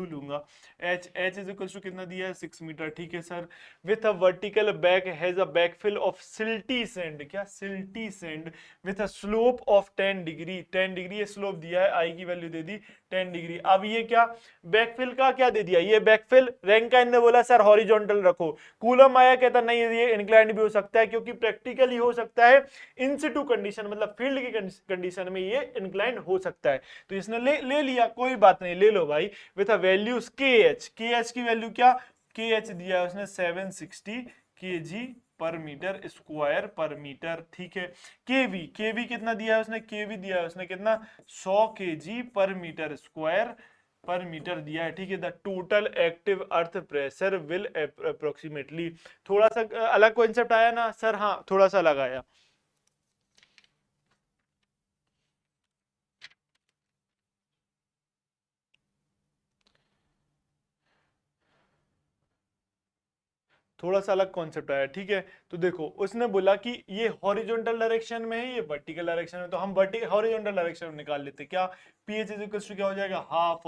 लूंगा। एच इज इक्वल टू कितना दिया है, 6 मीटर, ठीक है sir. With a vertical back has a backfill of silty sand, क्या silty sand, with a slope of 10 degree, 10 degree ये स्लोप दिया है, आई की वैल्यू दे दी 10 डिग्री। अब ये क्या बैकफिल का क्या दे दिया, ये बैकफिल, रैंकाइन ने बोला सर हॉरिजॉन्टल रखो, कूलम आया कहता नहीं ये इंक्लाइंड भी हो सकता है, क्योंकि प्रैक्टिकली हो सकता है, इन सिटू कंडीशन मतलब फील्ड की कंडीशन में ये इंक्लाइंड हो सकता है, तो इसने ले लिया, कोई बात नहीं, ले लो भाई। विथ अ वैल्यूज के एच की वैल्यू क्या, के एच दिया है उसने 760 kg पर मीटर स्क्वायर पर मीटर, ठीक है। केवी कितना दिया है उसने, केवी दिया है उसने कितना 100 kg पर मीटर स्क्वायर पर मीटर दिया है, ठीक है। The total active earth pressure will approximately, थोड़ा सा अलग कॉन्सेप्ट आया ना सर, हाँ थोड़ा सा अलग आया। थोड़ा सा अलग कॉन्सेप्ट आया, ठीक है। तो देखो उसने बोला कि ये हॉरिजॉन्टल डायरेक्शन में है, ये वर्टिकल डायरेक्शन में, तो हम हॉरिजॉन्टल डायरेक्शन में निकाल लेते, क्या पीएच इज इक्वल टू क्या हो जाएगा, हाफ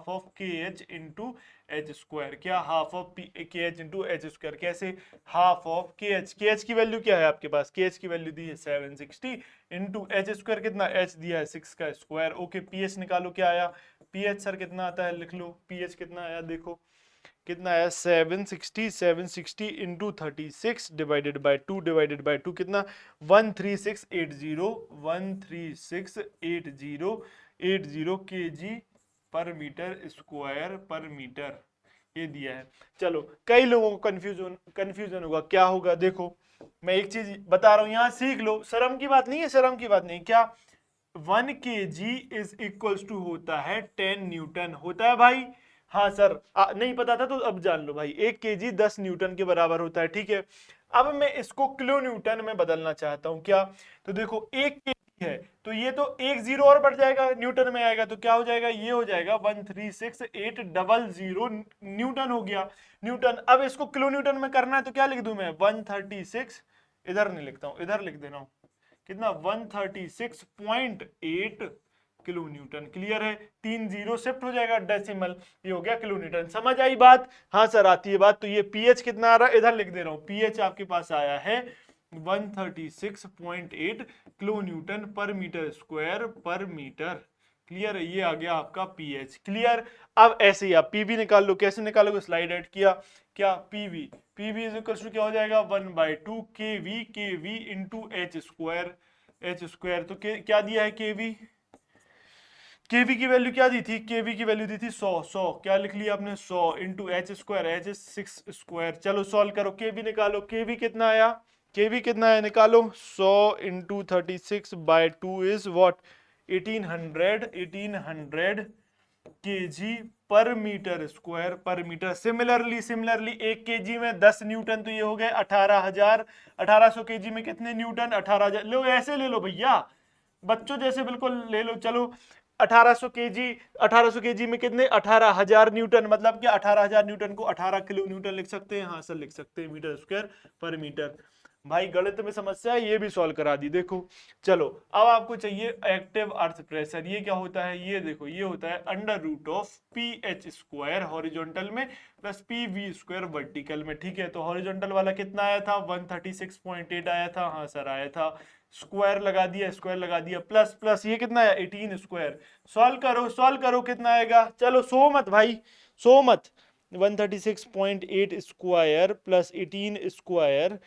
ऑफ के एच इंटू एच स्क्वायर, क्या हाफ ऑफ के एच इंटू एच स्क्वायर, कैसे, हाफ ऑफ के एच की वैल्यू क्या है आपके पास, के एच की वैल्यू दी है 760 इंटू एच स्क्वायर कितना, एच दिया है 6 का स्क्वायर, ओके। पीएच निकालो, क्या आया, पीएच सर कितना आता है, लिख लो पीएच कितना आया, देखो कितना आया 760 इंटू 36 डिवाइडेड बाई 2 कितना 13680 केजी पर मीटर स्क्वायर पर मीटर, ये दिया है। चलो कई लोगों को कंफ्यूजन होगा, क्या होगा, देखो मैं एक चीज बता रहा हूं, यहां सीख लो, शर्म की बात नहीं है, शर्म की बात नहीं, क्या 1 kg इज इक्वल्स टू होता है 10 न्यूटन, होता है भाई, हाँ सर नहीं पता था तो अब जान लो भाई, 1 kg 10 न्यूटन के बराबर होता है, ठीक है। अब मैं इसको किलो न्यूटन में बदलना चाहता हूं, क्या, तो देखो 1 kg है तो ये तो एक जीरो और बढ़ जाएगा, न्यूटन में आएगा तो क्या हो जाएगा, ये हो जाएगा 136,800 न्यूटन हो गया, न्यूटन। अब इसको किलो न्यूटन में करना है तो क्या लिख दूं मैं 136, इधर नहीं लिखता हूं, इधर लिख दे रहा हूं, कितना 136.8 किलो न्यूटन। क्लियर है, 3 जीरो शिफ्ट हो जाएगा डेसिमल, ये हो गया किलो न्यूटन। समझ आई बात, हाँ सर आती है बात। तो ये पीएच कितना आ रहा है, इधर लिख दे रहा हूं, पीएच आपके पास आया है 136.8 किलो न्यूटन पर मीटर स्क्वायर पर मीटर। क्लियर है, ये आ गया आपका पीएच। क्लियर, अब ऐसे ही आप पीवी निकाल लो, कैसे निकालोगे, स्लाइड ऐड किया, क्या पीवी इज इक्वल टू क्या हो जाएगा 1/2 केवी इंटू एच स्क्वायर, तो क्या दिया है केवी की वैल्यू क्या दी थी, केवी की वैल्यू दी थी 100 क्या लिख लिया आपने 100 into H square, H 6 square. चलो सॉल्व करो, केवी निकालो, केवी कितना आया, निकालो 100 इंटू 36/2 इज व्हाट 1800 केजी पर मीटर स्क्वायर पर मीटर। सिमिलरली 1 केजी में 10 न्यूटन, तो ये हो गए 18,000, 1800 केजी में कितने न्यूटन, 18,000, लो ऐसे ले लो भैया, बच्चों जैसे बिल्कुल ले लो। चलो 1800 केजी में कितने 18,000 न्यूटन, मतलब कि 18,000 न्यूटन को 18 किलो न्यूटन लिख सकते हैं, हाँ सर लिख सकते हैं, मीटर स्क्वायर पर मीटर। भाई गणित में समस्या है, ये भी सॉल्व करा दी। देखो चलो अब आपको चाहिए एक्टिव अर्थ प्रेशर, ये क्या होता है, ये देखो ये होता है under root of p h square horizontal में plus p v square vertical में, ठीक है। तो हॉरिजॉन्टल वाला कितना आया था 136.8 आया था, हाँ सर आया था। स्क्वायर लगा दिया प्लस प्लस, ये कितना है 18 स्क्वायर। सॉल्व करो कितना आएगा, चलो सो मत भाई, सो मत। 136.8 square plus 18 square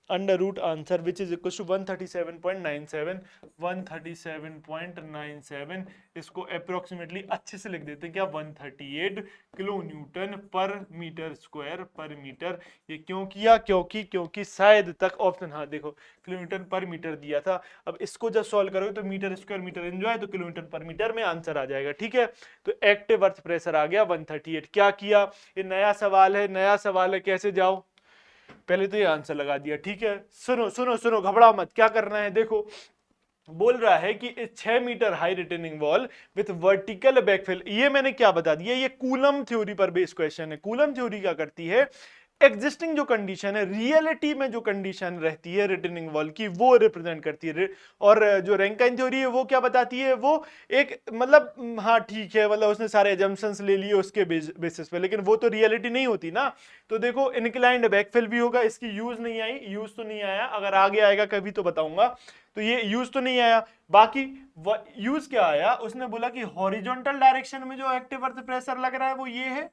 under root answer which is equal to 137.97। 137.97 इसको अप्रोक्सीमेटली अच्छे से लिख देते हैं क्या, 138 किलो न्यूटन पर मीटर स्क्वायर पर मीटर। ये क्यों किया, क्योंकि शायद तक ऑप्शन, हाँ देखो किलोमीटर पर मीटर दिया था। अब इसको जब सॉल्व करोगे तो मीटर स्क्वायर मीटर एंजॉय, तो किलोमीटर पर मीटर में आंसर आ जाएगा, ठीक है। तो एक्टिव अर्थ प्रेशर आ गया 138। क्या किया, ये नया सवाल है, कैसे जाओ, पहले तो ये आंसर लगा दिया, ठीक है। सुनो सुनो सुनो, घबरा मत, क्या करना है देखो, बोल रहा है कि 6 metre high retaining wall with vertical backfill. ये मैंने क्या बता दिया, ये कूलम थ्योरी पर बेस्ड क्वेश्चन है। कूलम थ्योरी क्या करती है, एग्जिस्टिंग जो कंडीशन है, रियलिटी में जो कंडीशन रहती है रिटर्निंग वॉल की, वो रिप्रेजेंट करती है। और जो रैंकाइन थ्योरी है वो क्या बताती है, वो एक मतलब हाँ ठीक है, मतलब उसने सारे एजम्पशंस ले लिए उसके बेसिस पे, लेकिन वो तो रियलिटी नहीं होती ना। तो देखो इनक्लाइंड बैकफिल भी होगा, इसकी यूज नहीं आई, यूज तो नहीं आया, अगर आगे आएगा कभी तो बताऊंगा। तो ये यूज तो नहीं आया, बाकी यूज क्या आया, उसने बोला कि हॉरिजॉन्टल डायरेक्शन में जो एक्टिव अर्थ प्रेशर लग रहा है वो ये है,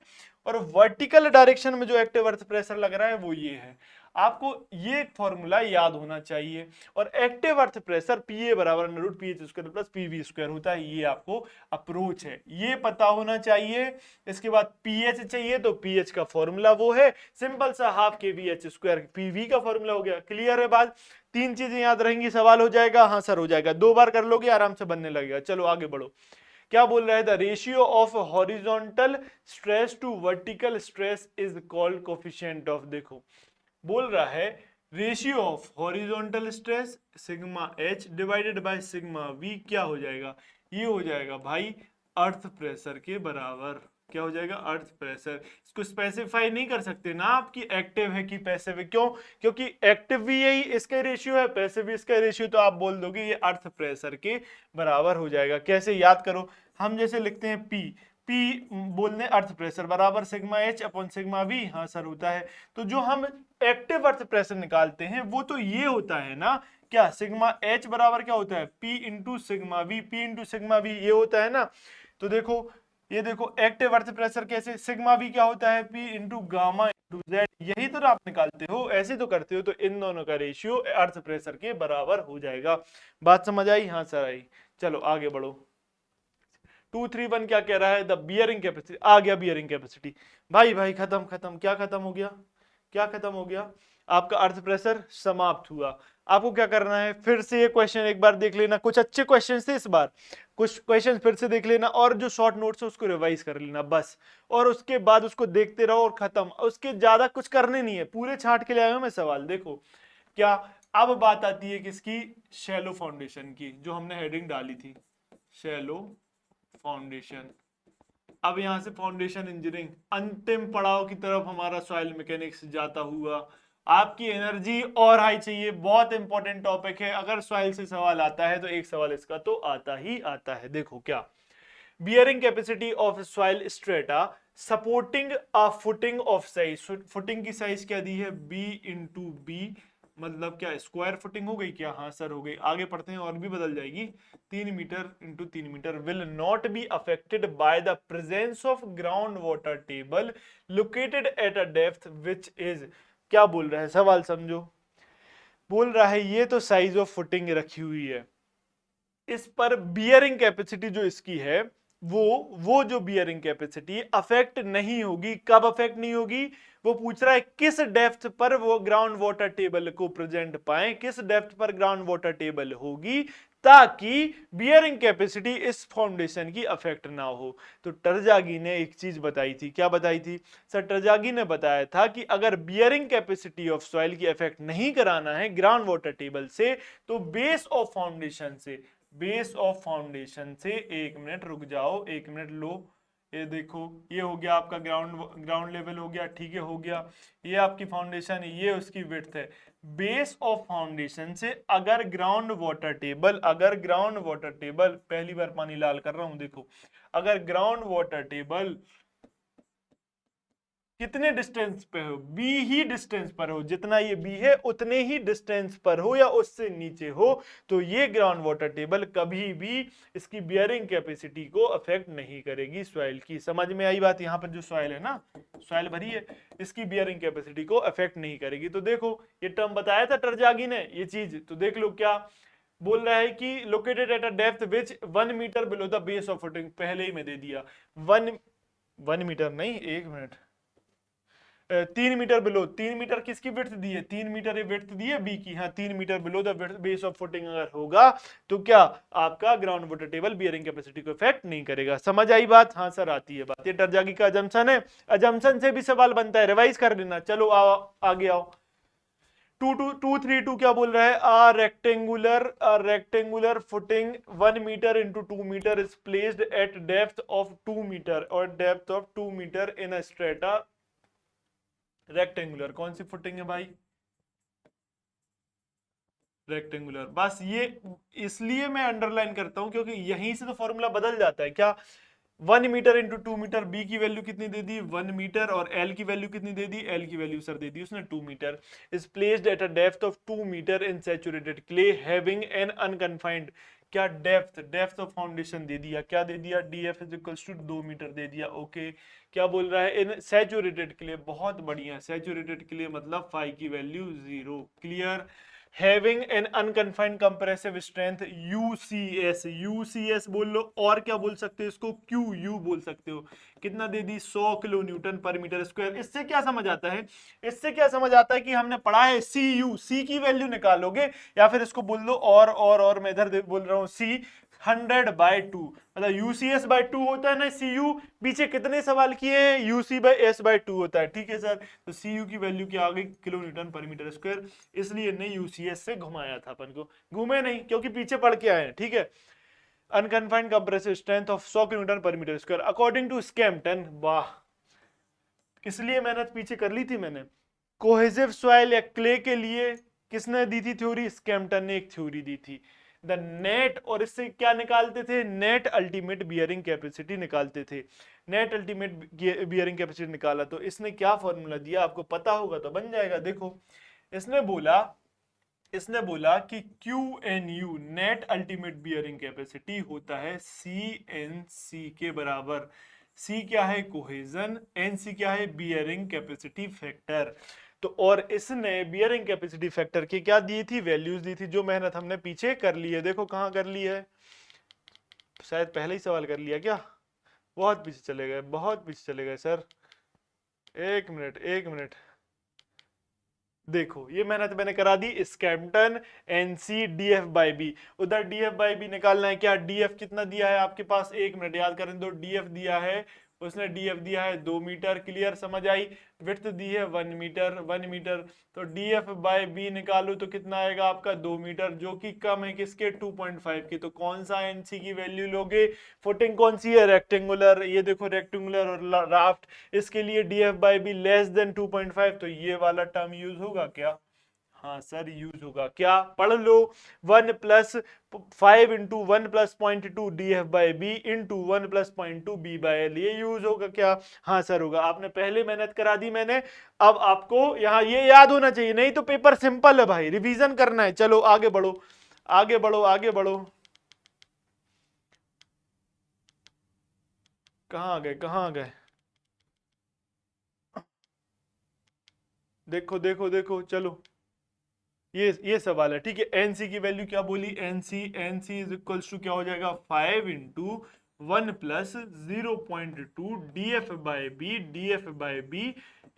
और वर्टिकल डायरेक्शन में जो एक्टिव अर्थ प्रेशर लग रहा है वो ये है। आपको ये फॉर्मूला याद होना चाहिए। और एक्टिव अर्थ प्रेशर पीए बराबर √ pH square plus PV square होता है, ये आपको अप्रोच है, ये पता होना चाहिए। इसके बाद पीएच चाहिए तो पीएच का फॉर्मूला वो है सिंपल सा हाफ KVH स्क्वायर, पीवी का फॉर्मूला हो गया। क्लियर है बात, 3 चीजें याद रहेंगी, सवाल हो जाएगा, हाँ सर हो जाएगा, 2 बार कर लोगे आराम से बनने लगेगा। चलो आगे बढ़ो, क्या बोल रहा है, the ratio of horizontal stress to vertical stress is called coefficient of, देखो बोल रहा है ratio of horizontal stress sigma H divided by sigma V क्या हो जाएगा, ये हो जाएगा भाई अर्थ प्रेशर के बराबर। क्या हो जाएगा, अर्थ प्रेशर। इसको स्पेसिफाई नहीं कर सकते ना आप कि एक्टिव है कि पैसिव है, क्यों, क्योंकि एक्टिव भी यही इसका रेशियो है, पैसिव भी इसका रेशियो, तो आप बोल दोगे ये अर्थ प्रेशर के बराबर हो जाएगा। कैसे, याद करो, हम जैसे लिखते हैं पी, पी बोलने अर्थ प्रेशर बराबर sigma H upon sigma we, हाँ सर होता है। तो जो हम एक्टिव अर्थ प्रेशर निकालते हैं वो तो ये होता है ना, क्या सिग्मा एच बराबर क्या होता है, P into sigma we, P into sigma we ये होता है ना। तो देखो ये देखो एक्टिव अर्थ प्रेशर कैसे, सिग्मा वी क्या होता है, P into gamma into Z, यही तो आप निकालते हो, ऐसे तो करते हो। तो इन दोनों का रेशियो अर्थ प्रेशर के बराबर हो जाएगा। बात समझ आई, हाँ सर आई। चलो आगे बढ़ो, 231 क्या कह रहा है, द बियरिंग कैपेसिटी, आ गया बियरिंग कैपेसिटी। भाई खत्म खत्म, क्या खत्म हो गया, क्या खत्म हो गया, आपका अर्थ प्रेशर समाप्त हुआ। आपको क्या करना है, फिर से ये क्वेश्चन एक बार देख लेना, कुछ अच्छे क्वेश्चन थे इस बार, कुछ क्वेश्चन फिर से देख लेना, और जो शॉर्ट नोट्स है उसको रिवाइज कर लेना बस, और उसके बाद उसको देखते रहो और खत्म, उसके ज्यादा कुछ करने नहीं है, पूरे छांट के ले आया हूं मैं सवाल। देखो क्या, अब बात आती है किसकी, शैलो फाउंडेशन की, जो हमने हेडिंग डाली थी शैलो फाउंडेशन। अब यहां से फाउंडेशन इंजीनियरिंग अंतिम पड़ाव की तरफ हमारा सॉइल मैकेनिक्स जाता हुआ। आपकी एनर्जी और हाई चाहिए, बहुत इंपॉर्टेंट टॉपिक है, अगर सॉइल से सवाल आता है तो एक सवाल इसका तो आता ही आता है। देखो क्या, bearing capacity of soil strata supporting a footing of size, footing की साइज क्या दी है, बी इंटू बी, मतलब क्या स्क्वायर फुटिंग हो गई क्या, हाँ सर हो गई। आगे पढ़ते हैं और भी बदल जाएगी, 3 metre into 3 metre will not be affected by the presence of ground water table located at a depth which is, क्या बोल रहा है सवाल समझो, बोल रहा है ये तो साइज ऑफ फुटिंग रखी हुई है, इस पर बियरिंग कैपेसिटी जो इसकी है वो जो बियरिंग कैपेसिटी अफेक्ट नहीं होगी। कब अफेक्ट नहीं होगी, वो पूछ रहा है किस डेप्थ पर वो ग्राउंड वाटर टेबल को प्रेजेंट पाए, किस डेप्थ पर ग्राउंड वाटर टेबल होगी ताकि बियरिंग कैपेसिटी इस फाउंडेशन की अफेक्ट ना हो। तो टरजागी ने एक चीज बताई थी, क्या बताई थी सर, टरजागी ने बताया था कि अगर बियरिंग कैपेसिटी ऑफ सॉइल की अफेक्ट नहीं कराना है ग्राउंड वाटर टेबल से, तो बेस ऑफ फाउंडेशन से, बेस ऑफ फाउंडेशन से, एक मिनट रुक जाओ, एक मिनट लो, ये देखो ये हो गया आपका ग्राउंड लेवल हो गया, ठीक है हो गया, ये आपकी फाउंडेशन है, ये उसकी विड्थ है। बेस ऑफ फाउंडेशन से अगर ग्राउंड वाटर टेबल, पहली बार पानी लाल कर रहा हूं देखो, अगर ग्राउंड वाटर टेबल कितने डिस्टेंस पे हो, बी ही डिस्टेंस पर हो, जितना ये बी है उतने ही डिस्टेंस पर हो या उससे नीचे हो, तो ये ग्राउंड वाटर टेबल कभी भी इसकी बियरिंग कैपेसिटी को अफेक्ट नहीं करेगी सॉइल की। समझ में आई बात? यहाँ पर जो सॉइल है ना, सॉइल भरी है, इसकी बियरिंग कैपेसिटी को अफेक्ट नहीं करेगी। तो देखो ये टर्म बताया था टरजागी ने ये चीज, तो देख लो क्या बोल रहा है कि located at a depth which 1 metre below the base of footing, पहले ही मैं दे दिया। 1 मीटर नहीं, 1 मिनट, 3 मीटर बिलो, 3 मीटर किसकी विड्थ दी है, 3 मीटर ये विड्थ दी है बी की, हाँ 3 metre below the base of footing अगर होगा तो क्या आपका ground water table bearing capacity को इफेक्ट नहीं करेगा। समझ आई बात? हाँ सर आती है बात। ये टरजागी का अजम्पशन है, अजम्पशन से भी सवाल बनता है, रिवाइज कर लेना। चलो आओ आगे आओ। 232 क्या बोल रहा है, rectangular footing 1 metre into 2 metre is placed at depth of 2 metre और depth of 2 metre in a strata rectangular. कौन सी फुटिंग है भाई? रेक्टेंगुलर। बस ये इसलिए मैं अंडरलाइन करता हूं क्योंकि यहीं से तो फॉर्मूला बदल जाता है। क्या 1 मीटर इंटू 2 मीटर, बी की वैल्यू कितनी दे दी 1 मीटर, और एल की वैल्यू कितनी दे दी, एल की वैल्यू सर दे दी उसने 2 metre, is placed at a depth of 2 metre in saturated clay having an unconfined. क्या डेप्थ ऑफ फाउंडेशन दे दिया, क्या दे दिया, DF is equals to 2 metre दे दिया। ओके क्या बोल रहा है, इन सैचुरेटेड क्ले, बहुत बढ़िया, सैचुरेटेड क्ले मतलब फाई की value 0। Clear? Having an unconfined compressive strength UCS, UCS बोल लो, और क्या बोल सकते हो इसको, क्यू बोल सकते हो। कितना दे दी 100 किलो न्यूटन पर मीटर स्क्वायर। इससे क्या समझ आता है, इससे क्या समझ आता है कि हमने पढ़ा है सी यू, सी की वैल्यू निकालोगे, या फिर इसको बोल दो और मैं इधर बोल रहा हूं सी 100/2, मतलब यूसीएस बाय 2 होता है ना सी यू। पीछे कितने सवाल किए हैं, यूसी बाय एस बाय 2 होता है। ठीक है सर, तो सी यू की वैल्यू क्या आ गई, किलो न्यूटन पर मीटर स्क्वायर, इसलिए ने यूसीएस से घुमाया था अपन को, घूमे नहीं क्योंकि पीछे पढ़ के आए हैं। ठीक है, unconfined compressive strength of 100 Newton पर मीटर स्क्वायर अकॉर्डिंग टू स्कैम्पटन। वाह, इसलिए मेहनत पीछे कर ली थी मैंने। कोहेसिव सॉइल या क्ले के लिए किसने दी थी थ्योरी, स्कैम्पटन ने एक थ्योरी दी थी, द नेट, और इससे क्या निकालते थे, नेट अल्टीमेट बियरिंग कैपेसिटी निकालते थे। नेट अल्टीमेट बियरिंग कैपेसिटी निकाला तो इसने क्या फॉर्मूला दिया, आपको पता होगा तो बन जाएगा। देखो इसने बोला कि Q N U net ultimate bearing capacity होता है सी एन सी के बराबर। सी क्या है, कोहेजन, एन सी क्या है, बियरिंग कैपेसिटी फैक्टर। तो और इसने बियरिंग कैपेसिटी फैक्टर की क्या दी थी, वैल्यूज दी थी, जो मेहनत हमने पीछे कर ली है। देखो कहां कर ली है, शायद पहले ही सवाल कर लिया क्या, बहुत पीछे चले गए, बहुत पीछे चले गए सर, एक मिनट। देखो ये मेहनत मैंने करा दी, स्कैम्पटन एनसी डीएफ बाई बी, उधर डीएफ बाई बी निकालना है। क्या डीएफ कितना दिया है आपके पास, 1 मिनट याद करें दो, डीएफ दिया है उसने, डीएफ दिया है 2 मीटर। क्लियर, समझ आई? विड्थ दी है 1 मीटर, तो डीएफ बाय बी निकालो तो कितना आएगा आपका 2 मीटर, जो कि कम है किसके, 2.5 की। तो कौन सा एनसी की वैल्यू लोगे, फुटिंग कौन सी है, रेक्टेंगुलर, ये देखो रेक्टेंगुलर और राफ्ट, इसके लिए DF by B less than 2.5, तो ये वाला टर्म यूज होगा क्या, हाँ सर यूज होगा। क्या पढ़ लो, 1+5 इंटू 1+0.2 DF/B इंटू 1+0.2 B/L, ये यूज होगा क्या, हाँ सर होगा। आपने पहले मेहनत करा दी मैंने, अब आपको यहाँ ये याद होना चाहिए, नहीं तो पेपर सिंपल है भाई, रिवीजन करना है। चलो आगे बढ़ो, आगे बढ़ो, आगे बढ़ो, कहाँ आ गए, कहाँ आ गए, देखो देखो देखो, चलो ये सवाल है। ठीक है, एनसी की वैल्यू क्या बोली, एनसी इज इक्वल्स टू क्या हो जाएगा, 5 into 1+0.2 DF by B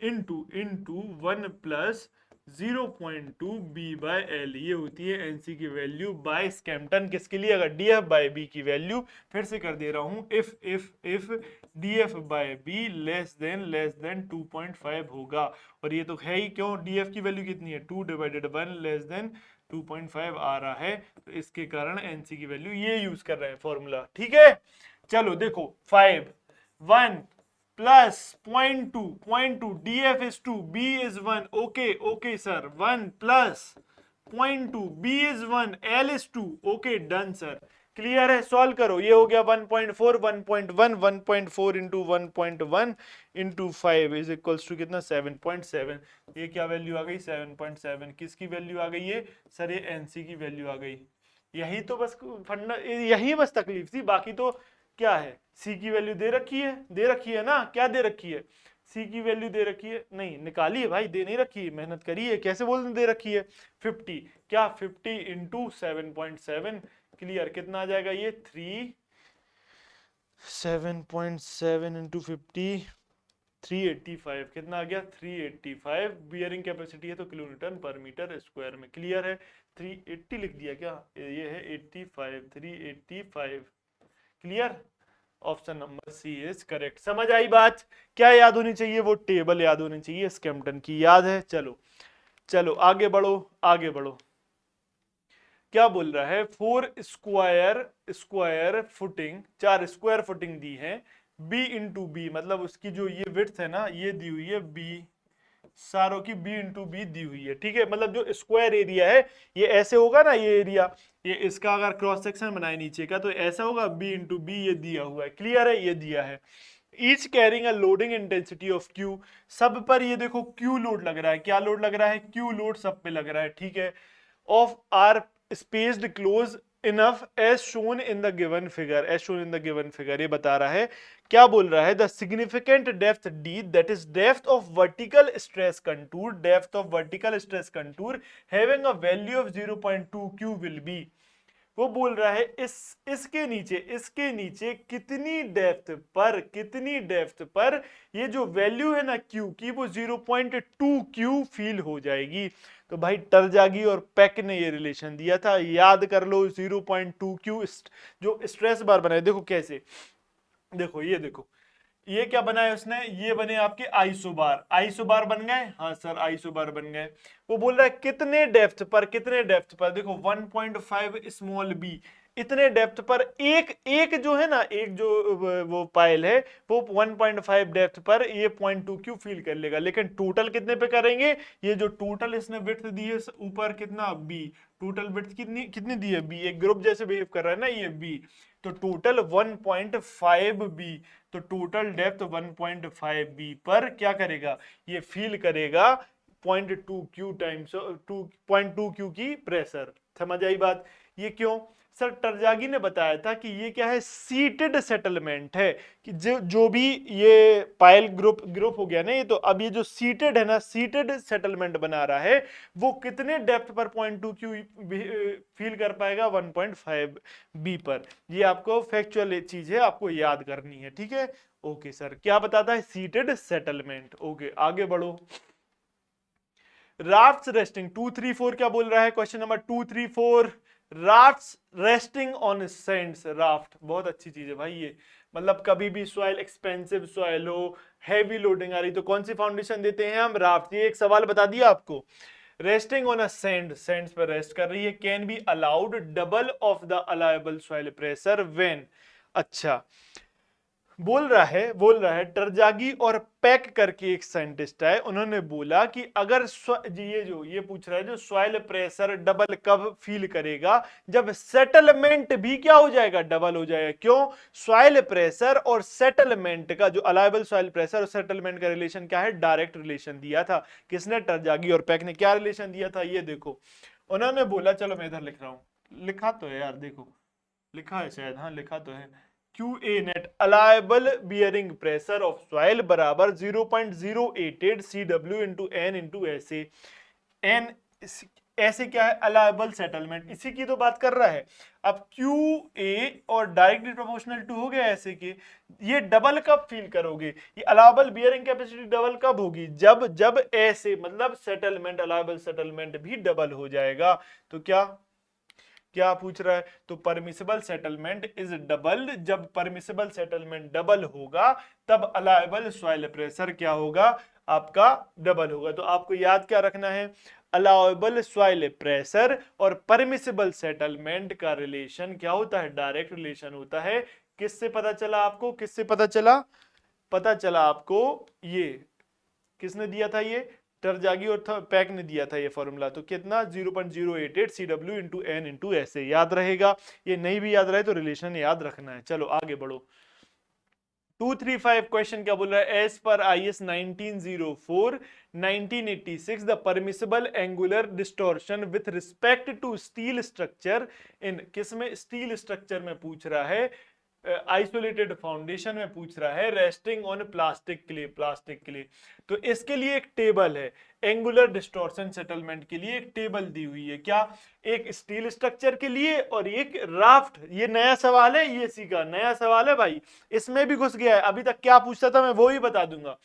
into 1+0.2 B/L, ये होती है एनसी की वैल्यू बाय स्कैम्पटन। किसके लिए, अगर डीएफ बाई बी की वैल्यू, फिर से कर दे रहा हूं, if DF by B less than 2.5 होगा, और ये तो है ही, क्यों, डीएफ की वैल्यू कितनी है, 2/1 लेस देन 2.5 आ रहा है, तो इसके कारण एनसी की वैल्यू ये यूज कर रहे हैं फॉर्मूला। ठीक है, चलो देखो 5 1 plus 0.2 DF is 2 B is 1, okay sir, 1 plus 0.2 B is 1 L is 2, okay done sir. Clear है? सॉल्व करो। ये हो गया 1.4 1.1 1.4 into 1.1 into 5 is equals to कितना 7.7। ये क्या वैल्यू आ गई 7.7। किसकी वैल्यू आ गई ये सर? ये एनसी की वैल्यू आ गई। यही तो बस फंडा, यही बस तकलीफ थी, बाकी तो क्या है, सी की वैल्यू दे रखी है, दे रखी है ना, क्या दे रखी है, सी की वैल्यू दे रखी है, नहीं निकाली है भाई, दे नहीं रखी है, मेहनत करी है, कैसे बोल दे रखी है 50, क्या 50 इंटू 7.7, क्लियर, कितना आ जाएगा ये 7.7 इंटू 50 385, कितना आ गया 385, बियरिंग कैपेसिटी है तो किलोन्यूटन पर मीटर स्क्वायर में, क्लियर है। 380 लिख दिया क्या, ये है 85 385, क्लियर, option number C is correct. समझ आई बात? क्या याद होनी चाहिए? वो टेबल याद होनी चाहिए स्कैम्पटन की, याद है? चलो चलो आगे बढ़ो, आगे बढ़ो। क्या बोल रहा है, 4 स्क्वायर फुटिंग, 4 स्क्वायर फुटिंग दी है, बी इंटू बी, मतलब उसकी जो ये विड्थ है ना, ये दी हुई है बी, सारों की बी इंटू बी दी हुई है, ठीक है, मतलब जो स्क्वायर एरिया है ये ऐसे होगा ना, ये एरिया, ये इसका अगर क्रॉस सेक्शन बनाए नीचे का तो ऐसा होगा, बी इंटू बी ये दिया हुआ है, क्लियर है, ये दिया है। Each carrying a loading intensity of Q, सब पर ये देखो क्यू लोड लग रहा है, क्या लोड लग रहा है, क्यू लोड सब पे लग रहा है, ठीक है, of are spaced close enough as shown in the given figure, as shown in the given figure, ये बता रहा है, क्या बोल रहा है, the significant depth d, that is depth of vertical stress contour, depth of vertical stress contour having a value of 0.2 q will be, वो बोल रहा है इसके नीचे कितनी डेप्थ पर ये जो वैल्यू है ना क्यू की वो 0.2 क्यू फील हो जाएगी। तो भाई टरजागी और पेक ने ये रिलेशन दिया था, याद कर लो, 0.2 क्यू जो स्ट्रेस बार बनाए, देखो कैसे, देखो ये देखो, ये क्या बनाया उसने, ये बने आपके आइसोबार, आइसोबार बन गए, हाँ सर आइसोबार बन गए। वो बोल रहा है कितने डेप्थ पर, कितने डेप्थ पर, देखो 1.5 स्मॉल बी, इतने डेप्थ पर एक जो है ना, एक जो वो पाइल है वो 1.5 डेप्थ पर ये 0.2 क्यू फील कर लेगा, लेकिन टोटल कितने पे करेंगे, ये जो टोटल इसने विड्थ दी है ऊपर कितना बी, टोटल विड्थ कितनी कितनी दी है बी, एक ग्रुप जैसे बिहेव कर रहा है ना ये बी, तो टोटल 1.5 बी, तो टोटल डेप्थ 1.5 बी पर क्या करेगा, ये फील करेगा 0.2 क्यू टाइम्स 2.2 क्यू की प्रेशर। समझ आई बात? ये क्यों सर, टरजागी ने बताया था कि ये क्या है, सीटेड सेटलमेंट है, कि जो भी ये पाइल ग्रुप हो गया ना ये, तो अब ये जो सीटेड है ना, सीटेड सेटलमेंट बना रहा है, वो कितने डेप्थ पर 0.2 क्यू फील कर पाएगा, 1.5 बी पर। ये आपको फैक्चुअल चीज है, आपको याद करनी है, ठीक है। ओके सर, क्या बताता है, सीटेड सेटलमेंट। ओके आगे बढ़ो। राफ्ट्स रेस्टिंग 2 3 4 क्या बोल रहा है, question number 2 3 4, rafts resting on Sands, raft बहुत अच्छी चीज है भाई ये, मतलब कभी भी सॉइल एक्सपेंसिव सॉइल हो, हैवी लोडिंग आ रही तो कौन सी फाउंडेशन देते हैं हम, राफ्ट। ये एक सवाल बता दिया आपको, resting on a sand, Sands पर रेस्ट कर रही है, can be allowed double of the allowable soil pressure when, अच्छा बोल रहा है टरजागी और पैक करके एक साइंटिस्ट है, उन्होंने बोला कि अगर ये पूछ रहा है जो सॉइल प्रेशर डबल कब फील करेगा, जब सेटलमेंट भी क्या हो जाएगा, डबल हो जाएगा। क्यों, सॉइल प्रेशर और सेटलमेंट का, जो अलाइबल सॉइल प्रेशर और सेटलमेंट का रिलेशन क्या है, डायरेक्ट रिलेशन दिया था, किसने, टरजागी और पैक ने। क्या रिलेशन दिया था, ये देखो, उन्होंने बोला, चलो मैं इधर लिख रहा हूं, लिखा तो है यार, देखो लिखा है शायद, हाँ लिखा तो है, QA net allowable bearing pressure of soil बराबर 0.088 CW into N into SA, N ऐसे क्या है, अलाउएबल सेटलमेंट, इसी की तो बात कर रहा है। अब QA और डायरेक्टली प्रोपोर्शनल टू हो गया ऐसे के, ये डबल कब फील करोगे, ये अलाउएबल बियरिंग कैपेसिटी डबल कब होगी, जब ऐसे मतलब सेटलमेंट, अलाउएबल सेटलमेंट भी डबल हो जाएगा। तो क्या पूछ रहा है, तो परमिसिबल सेटलमेंट इज डबल, जब परमिसिबल सेटलमेंट डबल होगा तब अलाउएबल सॉइल प्रेशर क्या होगा, आपका डबल होगा। तो आपको याद क्या रखना है, अलाउएबल सॉइल प्रेशर और परमिसिबल सेटलमेंट का रिलेशन क्या होता है, डायरेक्ट रिलेशन होता है। किससे पता चला आपको, किससे पता चला आपको, ये किसने दिया था, ये टरजागी और पैक ने दिया था ये फॉर्मूला, तो कितना 0.088 CW इंटू एन इंटू ऐसे याद रहेगा। ये नहीं भी याद रहे तो रिलेशन याद रखना है। चलो आगे बढ़ो। 235 क्वेश्चन क्या बोल रहा है, as per IS 1904 1986 the permissible angular distortion with respect to steel structure in, किसमें, स्टील स्ट्रक्चर में पूछ रहा है, आइसोलेटेड फाउंडेशन में पूछ रहा है, resting on plastic clay, plastic clay. तो इसके लिए एक टेबल है, एंगुलर डिस्टॉर्शन सेटलमेंट के लिए एक टेबल दी हुई है, क्या, एक स्टील स्ट्रक्चर के लिए और एक राफ्ट। ये नया सवाल है, ये सीखा नया सवाल है भाई, इसमें भी घुस गया है। अभी तक क्या पूछता था मैं वो ही बता दूंगा।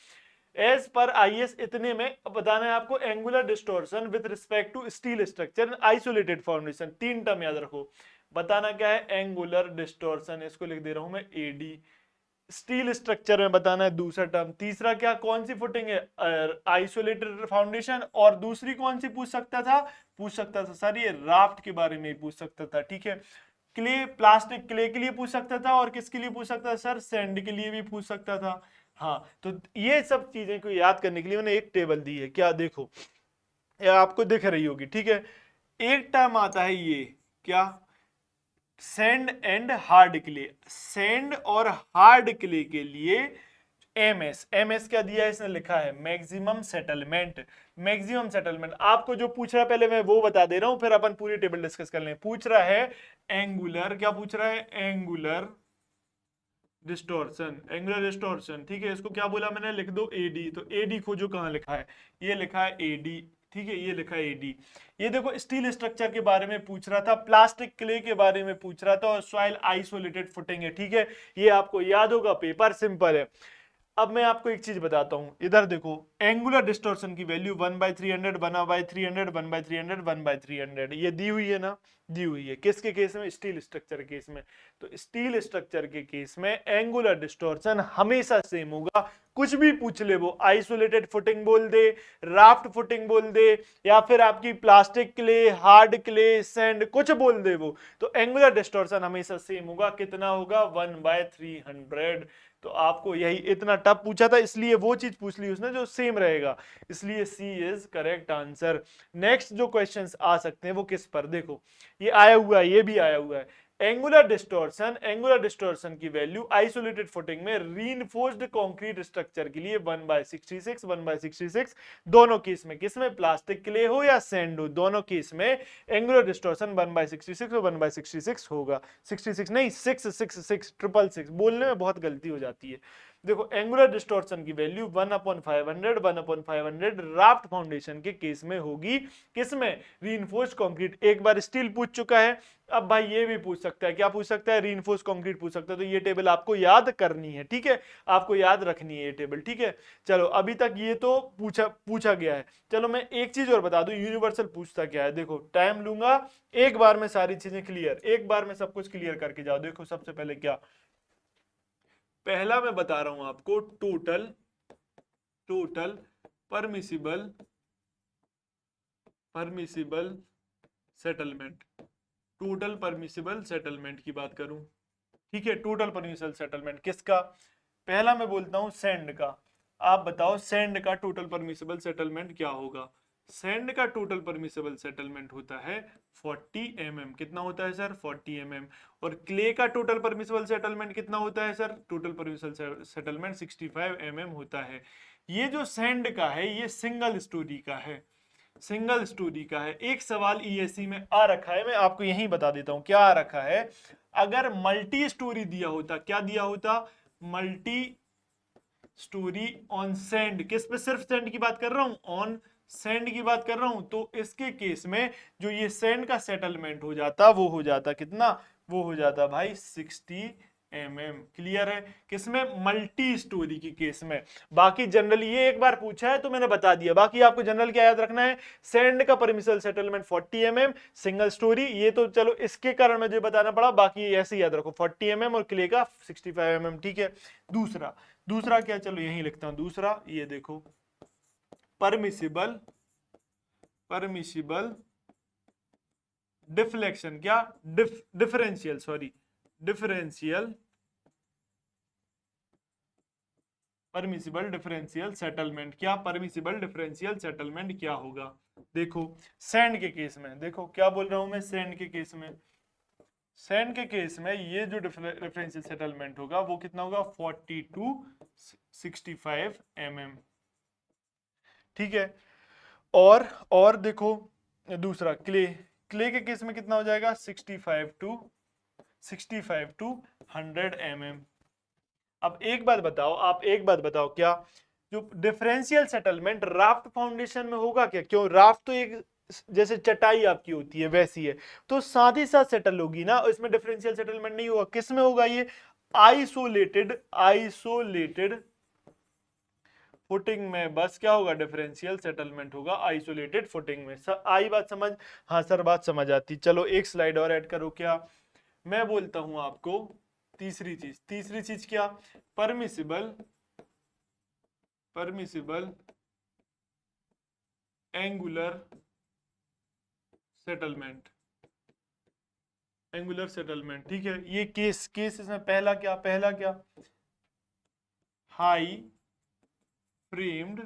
एज पर IS इतने में बताना है आपको angular distortion with respect to steel structure isolated foundation, 3 term याद रखो। बताना क्या है, एंगुलर डिस्टॉर्शन, इसको लिख दे रहा हूं मैं AD। स्टील स्ट्रक्चर में बताना है दूसरा टर्म। तीसरा क्या, कौन सी फुटिंग है, आइसोलेटेड फाउंडेशन। और दूसरी कौन सी पूछ सकता था सर, ये राफ्ट के बारे में पूछ सकता था, ठीक है। क्ले, प्लास्टिक क्ले के लिए पूछ सकता था, और किसके लिए पूछ सकता था सर, सैंड के लिए भी पूछ सकता था। हाँ, तो ये सब चीजें को याद करने के लिए मैंने एक टेबल दी है, क्या देखो, ये आपको दिख रही होगी, ठीक है। एक टर्म आता है ये, क्या, sand and hard clay. Sand और हार्ड क्ले के लिए एमएस क्या दिया है, इसने लिखा है मैक्सिमम सेटलमेंट। मैक्सिमम सेटलमेंट आपको जो पूछ रहा है पहले मैं वो बता दे रहा हूं, फिर अपन पूरी टेबल डिस्कस कर लें। पूछ रहा है एंगुलर, क्या पूछ रहा है, एंगुलर डिस्टॉर्शन, एंगुलर डिस्टॉर्शन, ठीक है। इसको क्या बोला मैंने, लिख दो AD। तो AD खोजो, कहां लिखा है, ये लिखा है AD, ठीक है, ये लिखा है AD। ये देखो स्टील स्ट्रक्चर के बारे में पूछ रहा था, प्लास्टिक क्ले के बारे में पूछ रहा था, और सॉइल आइसोलेटेड फुटिंग है, ठीक है। ये आपको याद होगा, पेपर सिंपल है। अब मैं आपको एक चीज बताता हूं, इधर देखो, एंगुलर डिस्टॉर्शन की वैल्यू 1/300 1/300 1/300 1/300 ये दी हुई है ना, दी हुई है। किसके केस में, स्टील स्ट्रक्चर के केस में। तो स्टील स्ट्रक्चर के केस में एंगुलर डिस्टॉर्शन हमेशा सेम होगा, कुछ भी पूछ ले, वो आइसोलेटेड फुटिंग बोल दे, राफ्ट फुटिंग बोल दे, या फिर आपकी plastic clay, hard clay, sand, कुछ बोल दे वो, तो एंगुलर डिस्टॉर्शन हमेशा सेम होगा। कितना होगा, 1/300। तो आपको यही इतना टफ पूछा था, इसलिए वो चीज पूछ ली उसने जो सेम रहेगा, इसलिए C is correct answer. Next जो क्वेश्चंस आ सकते हैं वो किस पर, देखो ये आया हुआ है, ये भी आया हुआ है। एंगुलर डिस्टॉर्शन की वैल्यू आइसोलेटेड फुटिंग में रीइंफोर्स्ड कंक्रीट स्ट्रक्चर के लिए 1/66 1/66, दोनों केस में, किसमें, प्लास्टिक क्ले हो या सैंड हो, दोनों केस में एंगुलर डिस्टॉर्शन 1/66 और 1/66 होगा। 66 नहीं, 666, 666 बोलने में बहुत गलती हो जाती है। देखो एंगुलर डिस्टॉर्शन की वैल्यू 1/500 1/500 राफ्ट फाउंडेशन के केस में होगी, किसमें, रीइंफोर्स्ड कंक्रीट। एक बार स्टील पूछ चुका है, अब भाई ये भी पूछ सकता है, क्या पूछ सकता है, रीइंफोर्स्ड कंक्रीट पूछ सकता है। तो ये टेबल आपको याद करनी है, ठीक है, आपको याद रखनी है ये टेबल, ठीक है। चलो अभी तक ये तो पूछा गया है। चलो मैं एक चीज और बता दूं, यूनिवर्सल पूछता क्या है, देखो टाइम लूंगा, एक बार में सारी चीजें क्लियर, एक बार में सब कुछ क्लियर करके जाओ। देखो सबसे पहले क्या, पहला मैं बता रहा हूं आपको, total permissible settlement, total permissible settlement की बात करूं, ठीक है। टोटल परमिसिबल सेटलमेंट किसका, पहला मैं बोलता हूं सैंड का। आप बताओ सैंड का टोटल परमिसिबल सेटलमेंट क्या होगा। सैंड का टोटल परमिसिबल सेटलमेंट होता है 40 mm। कितना होता है सर, 40 mm। और क्ले का टोटल परमिसिबल सेटलमेंट कितना होता है sir, total permissible settlement 65 mm होता है। ये जो सैंड का है ये सिंगल स्टोरी का है, सिंगल स्टोरी का है। एक सवाल ESE में आ रखा है, मैं आपको यही बता देता हूं क्या आ रखा है। अगर मल्टी स्टोरी दिया होता, क्या दिया होता, मल्टी स्टोरी ऑन सैंड, किस पे, सिर्फ सैंड की बात कर रहा हूं, ऑन सैंड की बात कर रहा हूं, तो इसके केस में जो ये सैंड का सेटलमेंट हो जाता, वो हो जाता कितना, वो हो जाता भाई 60 mm। क्लियर है, किसमें, मल्टी स्टोरी की केस में। बाकी जनरली ये एक बार पूछा है तो मैंने बता दिया, बाकी आपको जनरल क्या याद रखना है, सैंड का permissible settlement 40 mm, single storey, ये तो चलो इसके कारण मुझे बताना पड़ा, बाकी ऐसे याद रखो 40 mm और क्ले का 65 mm, ठीक है। दूसरा क्या, चलो यहीं लिखता हूं दूसरा, ये देखो परमिसिबल डिफ्लेक्शन, क्या, डिफरेंशियल परमिसिबल डिफरेंशियल सेटलमेंट। क्या परमिसिबल डिफरेंशियल सेटलमेंट क्या होगा? देखो सैंड के केस में, देखो क्या बोल रहा हूं मैं, सैंड के केस में, सैंड के केस में ये जो डिफरेंशियल सेटलमेंट होगा वो कितना होगा, 40 टू 65 mm। ठीक है। और देखो दूसरा क्ले, क्ले के केस में कितना हो जाएगा, 65 टू 100 mm। अब एक बात बताओ, आप एक बात बताओ, क्या जो डिफरेंशियल सेटलमेंट राफ्ट फाउंडेशन में होगा क्या? क्यों, राफ्ट तो एक जैसे चटाई आपकी होती है वैसी है, तो साथ ही साथ सेटल होगी ना, इसमें डिफरेंशियल सेटलमेंट नहीं होगा। किस में होगा ये? आइसोलेटेड, आइसोलेटेड फुटिंग में बस क्या होगा, डिफरेंशियल सेटलमेंट होगा आइसोलेटेड फुटिंग में। आई बात समझ? हाँ सर बात समझ आती। चलो एक स्लाइड और ऐड करो। क्या मैं बोलता हूं आपको, तीसरी चीज, तीसरी चीज क्या, permissible, permissible angular settlement, angular settlement. ठीक है, ये केस, केस इसमें पहला क्या, पहला क्या, high framed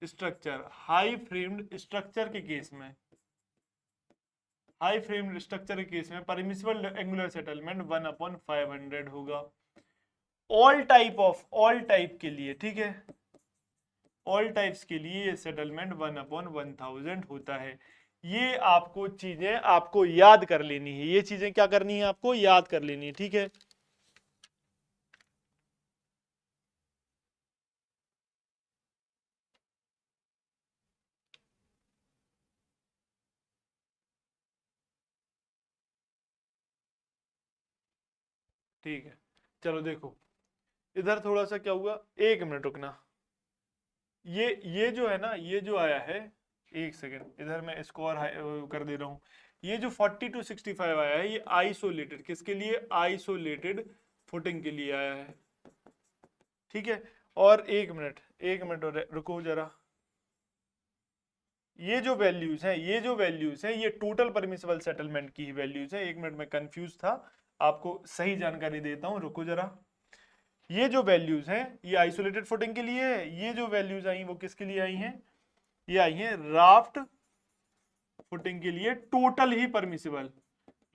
structure, high framed structure के केस में, हाई फ्रेम्ड स्ट्रक्चर के केस में परमिसिबल एंगुलर सेटलमेंट 1/500 होगा। All type of, all type के लिए, ठीक है, ऑल टाइप्स के लिए ये सेटलमेंट 1/1000 होता है। ये आपको चीजें आपको याद कर लेनी है, ये चीजें क्या करनी है, आपको याद कर लेनी है। ठीक है, ठीक है। चलो देखो इधर थोड़ा सा क्या हुआ, एक मिनट रुकना। ये जो है ना, ये जो आया है, एक सेकेंड, इधर मैं इसको और कर दे रहा हूं। ये जो 40 टू 65 आया है, ये आइसोलेटेड, किसके लिए, आइसोलेटेड फुटिंग के लिए आया है। ठीक है, और एक मिनट और रुको जरा। ये जो वैल्यूज हैं, ये जो वैल्यूज हैं, ये टोटल परमिसिबल सेटलमेंट की ही वैल्यूज है। एक मिनट में कंफ्यूज था, आपको सही जानकारी देता हूं, रुको जरा। ये जो वैल्यूज हैं ये आइसोलेटेड फुटिंग के लिए है, ये जो वैल्यूज आई वो किसके लिए आई हैं, ये आई हैं राफ्ट फुटिंग के लिए, टोटल ही परमिसिबल,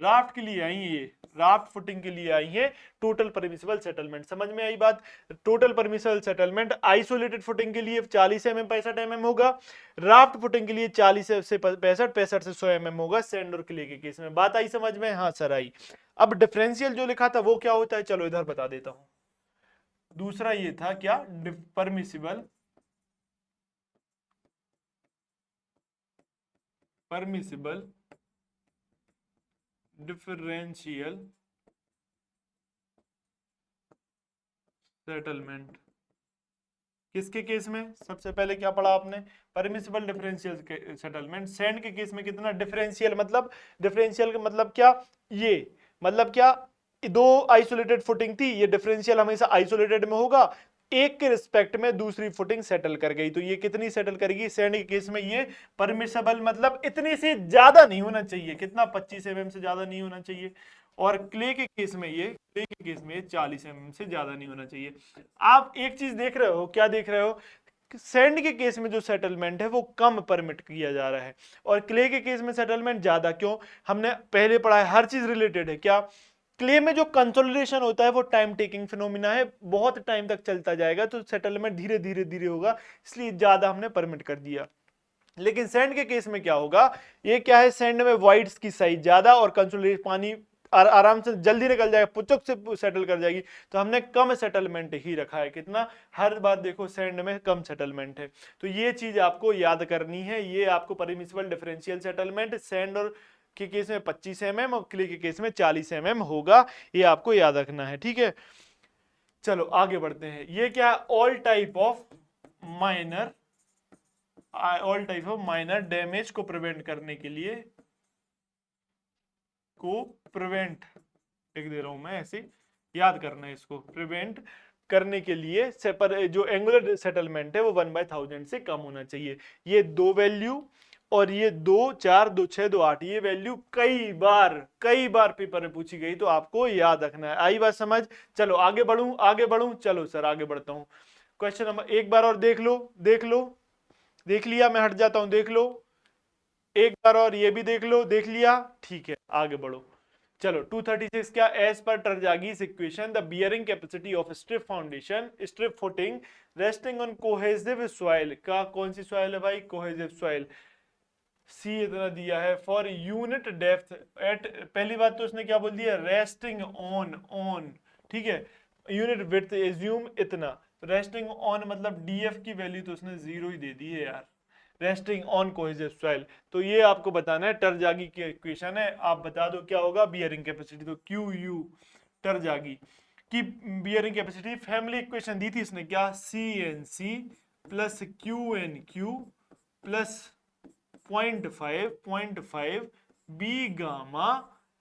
राफ्ट के लिए आई ये, राफ्ट फुटिंग के लिए आई है टोटल परमिसिबल सेटलमेंट। समझ में आई बात? Total permissible settlement isolated footing के लिए 40 mm 65 mm होगा, राफ्ट फुटिंग के लिए 40 से 65, 65 से 100 mm होगा सैंड और क्ले के केस में। बात आई समझ में? हाँ सर आई। अब डिफरेंशियल जो लिखा था वो क्या होता है, चलो इधर बता देता हूं। दूसरा ये था क्या, परमिसिबल, परमिसिबल डिफरेंशियल सेटलमेंट। किसके केस में? सबसे पहले क्या पढ़ा आपने, परमिसिबल डिफरेंशियल सेटलमेंट। सैंड के केस में कितना डिफरेंशियल, मतलब डिफरेंशियल का मतलब क्या, ये मतलब क्या, दो आइसोलेटेड फुटिंग थी, ये डिफरेंशियल हमेशा आइसोलेटेड में होगा, एक के रिस्पेक्ट में दूसरी फुटिंग सेटल कर गई, तो ये कितनी सेटल करेगी, सैंड के केस में ये परमिसिबल मतलब इतने से ज्यादा नहीं होना चाहिए, कितना, 25 mm से ज्यादा नहीं होना चाहिए। और क्ले के केस में ये, क्ले के केस में 40 mm से ज्यादा नहीं होना चाहिए। आप एक चीज देख रहे हो, क्या देख रहे हो, सैंड के केस में जो सेटलमेंट है वो कम परमिट किया जा रहा है, और क्ले के केस में सेटलमेंट ज्यादा। क्यों? हमने पहले पढ़ा है, हर चीज रिलेटेड है। क्या, क्ले में जो कंसोलिडेशन होता है वो टाइम टेकिंग फिनोमिना है, बहुत टाइम तक चलता जाएगा, तो सेटलमेंट धीरे धीरे धीरे होगा, इसलिए ज्यादा हमने परमिट कर दिया। लेकिन सैंड के केस में क्या होगा, ये क्या है, सैंड में वाइड्स की साइज ज्यादा और कंसोलिडेशन पानी आराम से जल्दी निकल जाएगा, पुचक से सेटल कर जाएगी, तो हमने कम सेटलमेंट ही रखा है। कितना? हर बार देखो सैंड में कम सेटलमेंट है, तो ये चीज आपको याद करनी है। ये आपको परमिसिबल डिफरेंशियल सेटलमेंट सैंड और के केस में 25 mm और क्ले के केस में 40 mm होगा, ये आपको याद रखना है। ठीक है, चलो आगे बढ़ते हैं। ये क्या, all type of minor, all type of minor damage को प्रिवेंट करने के लिए, को प्रिवेंट लिख दे रहा हूं मैं ऐसे, याद करना है इसको, प्रिवेंट करने के लिए जो एंगुलर सेटलमेंट है वो 1/1000 से कम होना चाहिए। ये दो वैल्यू और ये 2 4 2 6 2 8, ये वैल्यू कई बार पेपर में पूछी गई, तो आपको याद रखना है। आई बात समझ? चलो आगे बढ़ूं, चलो सर आगे बढ़ता हूं। क्वेश्चन नंबर एक बार और देख लो, देख लिया, मैं हट जाता हूं, देख लो एक बार और, ये भी देख लिया, ठीक है आगे बढ़ो। चलो 236 क्या, as per Terzaghi's equation the bearing capacity of strip foundation strip footing resting on cohesive soil का, कौन सी सॉइल है भाई? Cohesive soil. सी इतना दिया है फॉर यूनिट डेप्थ एट, पहली बात तो उसने क्या बोल दिया? रेस्टिंग ऑन, ठीक है। यूनिट विड्थ एज्यूम इतना, रेस्टिंग ऑन मतलब डीएफ की वैल्यू तो उसने 0 ही दे दी है यार, रेस्टिंग ऑन कोहेसिव सॉइल। तो ये आपको बताना है, टरजागी की इक्वेशन है, आप बता दो क्या होगा बियरिंग कैपेसिटी। तो क्यू यू टरजागी की बियरिंग कैपेसिटी, फैमिली इक्वेशन दी थी इसने क्या? C N C plus Q N Q plus 0.5 B gamma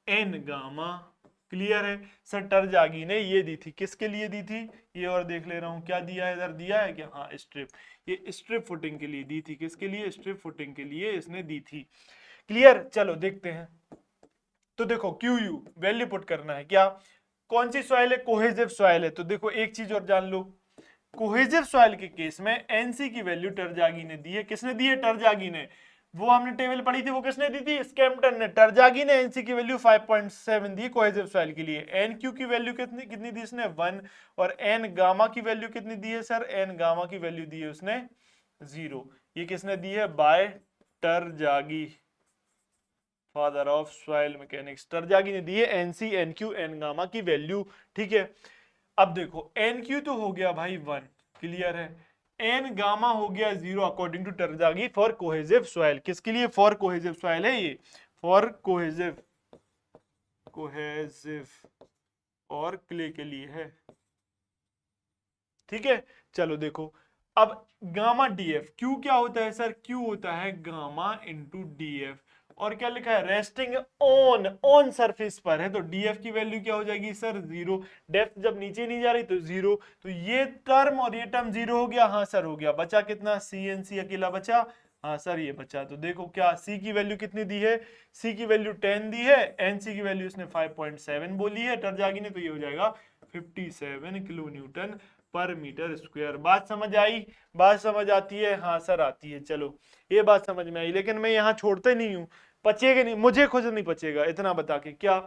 N gamma. Clear है सर? टरजागी ने ये दी थी, किसके लिए दी थी? ये और देख ले रहा हूं, क्या दिया है इधर, दिया है क्या? हाँ स्ट्रिप, ये स्ट्रिप फुटिंग के लिए दी थी, किसके लिए? स्ट्रिप फुटिंग के लिए इसने दी थी। क्लियर? चलो देखते हैं। तो देखो क्यू यू वैल्यू पुट करना है क्या, कौन सी सॉइल है? कोहेसिव सॉइल है। तो देखो एक चीज और जान लो, कोहेसिव सॉइल के केस में एनसी की वैल्यू टरजागी ने दी है। किसने दी है? टरजागी ने। वो हमने टेबल पढ़ी थी, वो किसने दी थी? स्कैम्पटन ने। टरजागी ने एनसी की वैल्यू 5.7 दी कोहेसिव सॉइल के लिए। एन क्यू की वैल्यू कितनी कितनी दी इसने? 1। और एन गामा की वैल्यू कितनी दी है सर? एन गामा की वैल्यू दी है उसने 0। ये किसने दी है? By Terzaghi, father of soil mechanics. Terzaghi ने दी है NC N q N gamma की वैल्यू, ठीक है। अब देखो एन क्यू तो हो गया भाई 1, क्लियर है। एन गामा हो गया 0 according to Terzaghi for cohesive soil. किसके लिए? फॉर कोहेसिव सॉइल है ये, फॉर कोहेसिव और क्ले के लिए है, ठीक है। चलो देखो अब गामा डीएफ, क्यू क्या होता है सर? क्यू होता है गामा इंटू डीएफ। और क्या लिखा है? रेस्टिंग ऑन सरफेस पर है, तो डीएफ की वैल्यू क्या हो जाएगी सर? 0। डेप्थ जब नीचे नहीं जा रही तो 0। तो ये टर्म और ये टर्म 0 हो गया, हाँ सर हो गया। बचा कितना? सी एन सी अकेला बचा, हाँ सर ये बचा। तो देखो क्या सी की वैल्यू कितनी दी है? सी की वैल्यू 10 दी है, एन सी की वैल्यू इसने 5.7 बोली है टरजागी ने, तो ये हो जाएगा 57 किलो न्यूटन पर मीटर स्क्वायर। बात समझ आई? बात समझ आती है? हाँ सर आती है। चलो ये बात समझ में आई, लेकिन मैं यहाँ छोड़ते नहीं हूँ, पचेगा नहीं, मुझे खुद नहीं पचेगा इतना बता के। क्या?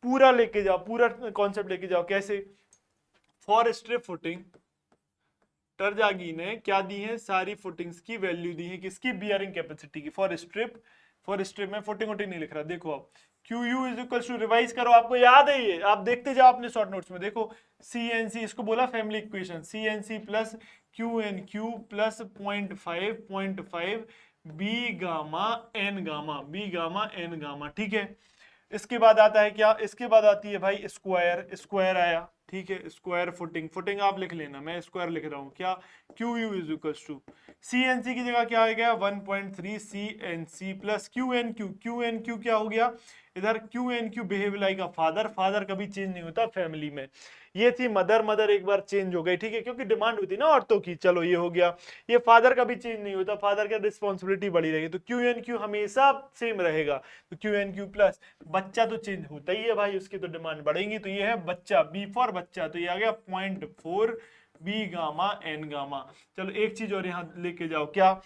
पूरा लेके जाओ, पूरा कॉन्सेप्ट लेके जाओ। कैसे? फॉर स्ट्रिप फुटिंग टरजागी ने क्या दी है? सारी फुटिंग्स की वैल्यू दी है, किसकी? बियरिंग कैपेसिटी की। फॉर स्ट्रिप में फुटिंग नहीं लिख रहा, देखो आप Q U is equal to, revise करो, आपको याद है ये, आप देखते जाओ अपने शॉर्ट नोट्स में। देखो सी एन सी, इसको बोला family equation, C N C plus Q N Q plus 0.5 B gamma N gamma, ठीक है। इसके बाद आता है क्या? इसके बाद आती है भाई स्क्वायर आया, ठीक है। स्क्वायर फुटिंग आप लिख लेना, मैं स्क्वायर लिख रहा हूं। क्या? Q U is equal to C N C की जगह क्या आ गया? 1.3 C N C plus Q N Q क्या हो गया इधर? Q N Q behave like a father कभी चेंज नहीं होता फैमिली में। ये थी मदर एक बार चेंज हो गई, ठीक है, क्योंकि डिमांड होती ना औरतों की। चलो ये हो गया। ये फादर कभी चेंज नहीं होता, फादर की रिस्पॉन्सिबिलिटी बड़ी रहेगी, तो क्यू एन क्यू हमेशा सेम रहेगा। तो क्यू एन क्यू प्लस बच्चा तो चेंज होता ही है भाई, उसकी तो डिमांड बढ़ेगी। तो ये है बच्चा, बी फॉर बच्चा, तो ये आ गया 0.4 बी गामा एन गामा। चलो एक चीज और यहां लेके जाओ, क्या?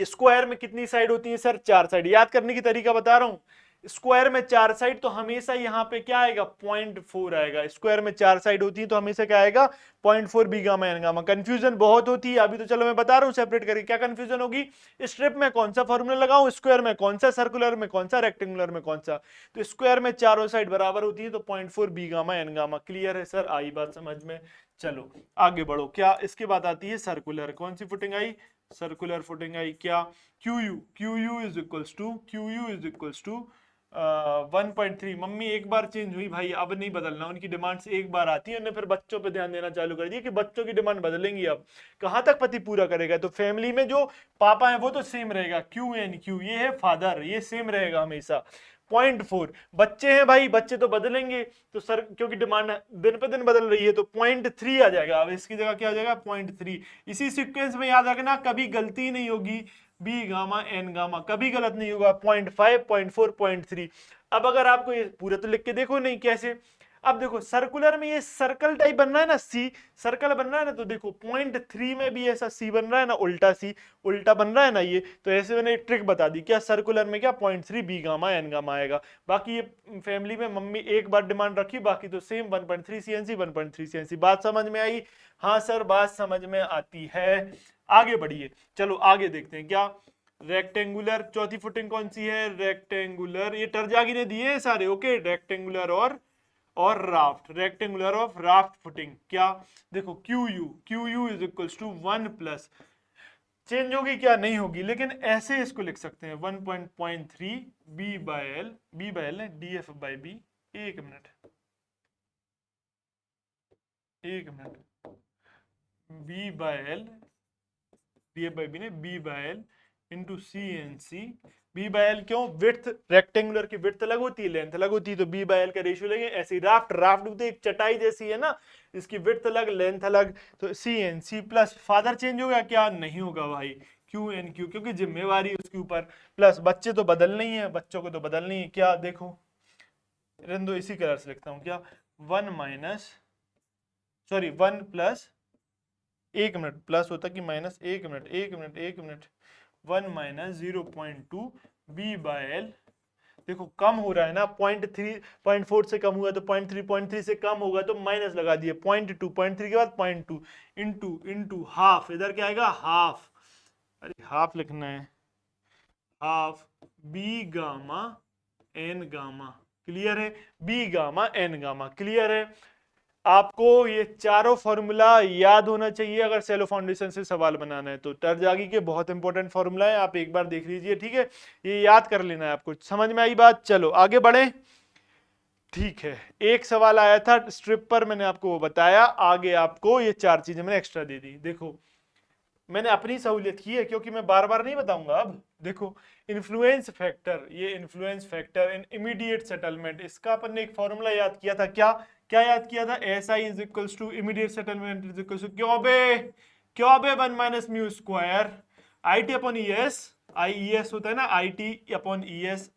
स्क्वायर में कितनी साइड होती है सर? 4 साइड। याद करने की तरीका बता रहा हूं, स्क्वायर में 4 साइड, तो हमेशा यहां पे क्या आएगा? 0.4 आएगा। स्क्वायर में 4 साइड होती है तो हमेशा क्या आएगा? 0.4 B gamma N gamma. Confusion बहुत होती है, अभी तो चलो मैं बता रहा हूं सेपरेट करके। क्या कंफ्यूजन होगी? स्ट्रिप में कौन सा फॉर्मूला लगाऊं, स्क्वायर में कौन सा, सर्कुलर में कौन सा, रेक्टेंगुलर में कौन सा। तो स्क्वायर में चारों साइड बराबर होती है, तो 0.4 B gamma N gamma. Clear है सर? आई बात समझ में? चलो आगे बढ़ो। क्या? इसके बाद आती है सर्कुलर। कौन सी फुटिंग आई? सर्कुलर फुटिंग आई। क्या? Q U is equals to 1.3। Mummy एक बार चेंज हुई भाई, अब नहीं बदलना, उनकी डिमांड्स एक बार आती है, उन्होंने फिर बच्चों पे ध्यान देना चालू कर दिया कि बच्चों की डिमांड बदलेंगी। अब कहां तक पति पूरा करेगा? तो फैमिली में जो पापा है वो तो सेम रहेगा, क्यू एन क्यू, ये है फादर, ये सेम रहेगा हमेशा। 0.4 बच्चे हैं भाई, बच्चे तो बदलेंगे, तो सर क्योंकि डिमांड दिन पे दिन बदल रही है, तो 0.3 आ जाएगा। अब इसकी जगह क्या आ जाएगा? 0.3। इसी सीक्वेंस में याद रखना, कभी गलती नहीं होगी बी गामा एन गामा, कभी गलत नहीं होगा। 0.5, 0.4, 0.3। अब अगर आपको ये पूरा तो लिख के देखो नहीं कैसे। अब देखो सर्कुलर में ये सर्कल टाइप बन रहा है ना, सी सर्कल बन रहा है ना, तो देखो 0.3 में भी ऐसा सी बन रहा है ना, उल्टा सी उल्टा बन रहा है ना ये। तो ऐसे मैंने एक ट्रिक बता दी, क्या सर्कुलर में क्या 0.3 बी गामा एन गामा आएगा। बाकी ये फैमिली में मम्मी एक बार डिमांड रखी, बाकी तो सेम 1.3 CNC 1.3 CNC। बात समझ में आई? हाँ सर बात समझ में आती है। आगे बढ़िए, चलो आगे देखते हैं क्या। रेक्टेंगुलर चौथी फुटिंग कौन सी है? रेक्टेंगुलर, ये टरजागी ने दिए हैं सारे। ओके, रेक्टेंगुलर और raft, rectangular of raft footing. क्या देखो, Q U is equals to 1 plus, change होगी क्या? नहीं होगी, लेकिन ऐसे इसको लिख सकते हैं 1.3 बी बाय एल है डी एफ बाई बी। एक minute b by l d f by b ने b by l into C N c. B by l क्यों? विड्थ, रेक्टेंगुलर की विड्थ अलग होती है, लेंथ अलग होती है, तो बी बाय एल का रेशियो लेंगे। ऐसे राफ्ट भी तो एक चटाई जैसी है ना, इसकी विड्थ अलग लेंथ अलग, तो C N C plus father change होगा क्या? नहीं होगा भाई, क्यू एन क्यू, क्योंकि जिम्मेवारी उसके ऊपर, प्लस बच्चे तो बदलने ही है, बच्चों को तो बदलनी है। क्या देखो रंदो इसी कलर से लिखता हूं, क्या 1 प्लस, एक मिनट प्लस होता कि माइनस, एक minute 1 minus 0.2 B by L. देखो कम हो रहा है ना, 0.3 0.4 से कम हुआ तो 0.3 से कम होगा तो माइनस लगा दिए, 0.2 0.3 के बाद 0.2 इंटू हाफ, इधर क्या आएगा? हाफ, अरे हाफ लिखना है, half b gamma N gamma. Clear है? B gamma N gamma, clear है? आपको ये चारों फॉर्मूला याद होना चाहिए अगर सेलो फाउंडेशन से सवाल बनाना है तो। टरजागी के बहुत इंपॉर्टेंट फॉर्मूला है, आप एक बार देख लीजिए, ठीक है? ये याद कर लेना है आपको। समझ में आई बात? चलो आगे बढ़े। ठीक है, एक सवाल आया था स्ट्रिप पर, मैंने आपको वो बताया। आगे आपको ये चार चीजें मैंने एक्स्ट्रा दे दी। देखो मैंने अपनी सहूलियत की है, क्योंकि मैं बार बार नहीं बताऊंगा। अब देखो इन्फ्लुएंस फैक्टर, ये influence factor in immediate settlement, इसका अपन ने एक फॉर्मूला याद किया था। क्या क्या याद किया था? S i is equals to immediate settlement is equals to q b 1 minus mu square i t upon e s. I e s होता है ना, i t upon e s,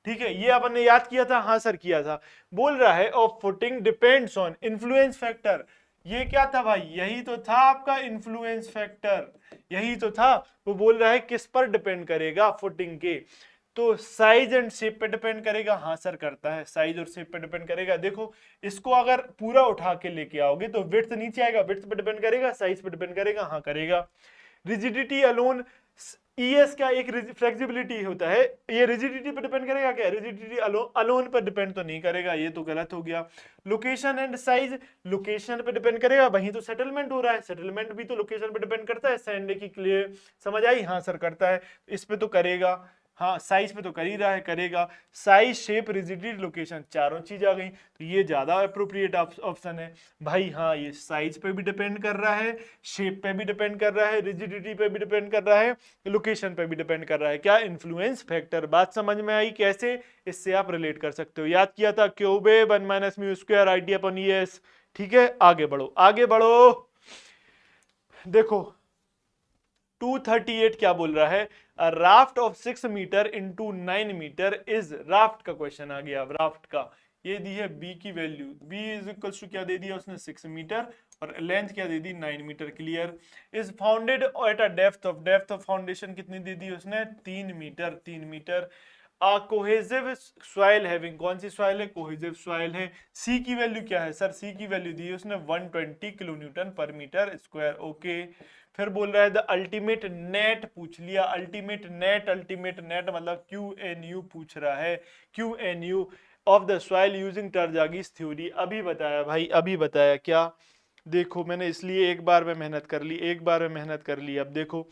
ठीक है? ये अपन ने याद किया था। हाँ सर किया था। बोल रहा है of footing depends on influence factor. ये क्या था भाई? यही तो था आपका इन्फ्लुएंस फैक्टर, यही तो था। वो बोल रहा है किस पर डिपेंड करेगा? फुटिंग के, तो साइज एंड शेप पे डिपेंड करेगा। हाँ सर करता है, साइज और शेप पे डिपेंड करेगा। देखो इसको अगर पूरा उठा के लेके आओगे तो विड्थ नीचे आएगा, विड्थ पे डिपेंड करेगा, साइज पे डिपेंड करेगा। हाँ करेगा। रिजिडिटी अलोन, ईएस का एक फ्लेक्सिबिलिटी होता है, ये रिजिडिटी पे डिपेंड करेगा क्या? रिजिडिटी अलोन पर डिपेंड तो नहीं करेगा, ये तो गलत हो गया। लोकेशन एंड साइज, लोकेशन पे डिपेंड करेगा, वहीं तो सेटलमेंट हो रहा है, सेटलमेंट भी तो लोकेशन पे डिपेंड करता है। सैंडे की क्लियर समझ आई? हाँ सर करता है, इस पे तो करेगा। हाँ साइज पे तो कर ही रहा है, करेगा। साइज शेप रिजिडिटी लोकेशन, चारों चीज आ गई, तो ये ज्यादा अप्रोप्रिएट ऑप्शन है भाई। हाँ ये साइज पे भी डिपेंड कर रहा है, शेप पे भी डिपेंड कर रहा है, रिजिडिटी पे भी डिपेंड कर रहा है, लोकेशन पे भी डिपेंड कर रहा है। क्या? Influence factor. बात समझ में आई कैसे? इससे आप रिलेट कर सकते हो। याद किया था क्यूबे 1 minus mu square i t upon e s. ठीक है आगे बढ़ो, आगे बढ़ो। देखो 238 क्या बोल रहा है? Raft of 6 metre into 9 metre is, raft का क्वेश्चन आ गया। राफ्ट का ये दी है बी की value, B is equal to क्या दे दिया उसने? 6 मीटर, और लेंथ क्या दे दी? 9 metre. Clear. Is founded at a depth of foundation कितनी दे दी उसने? 3 metre, 3 metre. Cohesive soil having, कौन सी सॉइल है? कोहेसिव सॉइल है। सी की वैल्यू क्या है सर? सी की वैल्यू दी है उसने 120 किलो न्यूटन पर मीटर स्क्वायर। ओके, फिर बोल रहा है द अल्टीमेट नेट पूछ लिया। अल्टीमेट नेट मतलब क्यू एन यू पूछ रहा है, q N u of the soil using Terzaghi's theory. अभी बताया भाई, अभी बताया। क्या? देखो मैंने इसलिए एक बार में मेहनत कर ली, एक बार में मेहनत कर ली। अब देखो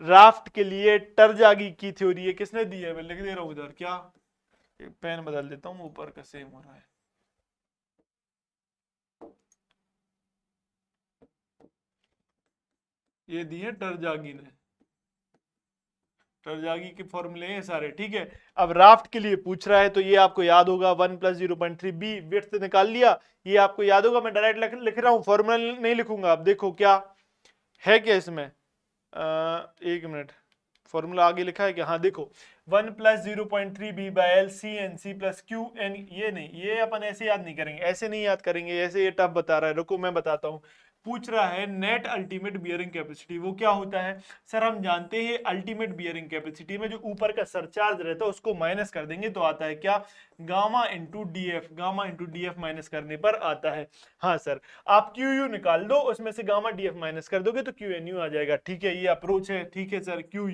राफ्ट के लिए टरजागी की थ्योरी है, किसने दी है? मैं लिख दे रहा हूं उधर। क्या? पेन बदल देता हूं, ऊपर का सेम हो रहा है। ये दी है टरजागी ने, टरजागी के फॉर्मूले हैं सारे, ठीक है? अब राफ्ट के लिए पूछ रहा है तो ये आपको याद होगा 1 प्लस 0.3 बी, विड्थ निकाल लिया, ये आपको याद होगा। मैं डायरेक्ट लिख रहा हूं, फॉर्मूला नहीं लिखूंगा। अब देखो क्या है, क्या इसमें एक मिनट, फॉर्मूला आगे लिखा है कि हाँ देखो 1 plus 0.3 B by L C N C plus Q N, ये नहीं, ये अपन ऐसे याद नहीं करेंगे, ऐसे नहीं याद करेंगे, ऐसे ये टफ बता रहा है, रुको मैं बताता हूँ। पूछ रहा है नेट अल्टीमेट बियरिंग कैपेसिटी, वो क्या होता है सर? हम जानते हैं अल्टीमेट बियरिंग कैपेसिटी में जो ऊपर का सरचार्ज रहता है उसको माइनस कर देंगे तो आता है क्या? Gamma into D F, gamma into D F minus करने पर आता है। हाँ सर, आप क्यू यू निकाल दो, उसमें से गामा डी एफ माइनस कर दोगे तो क्यू एन यू आ जाएगा। ठीक है, ये अप्रोच है। ठीक है सर, क्यू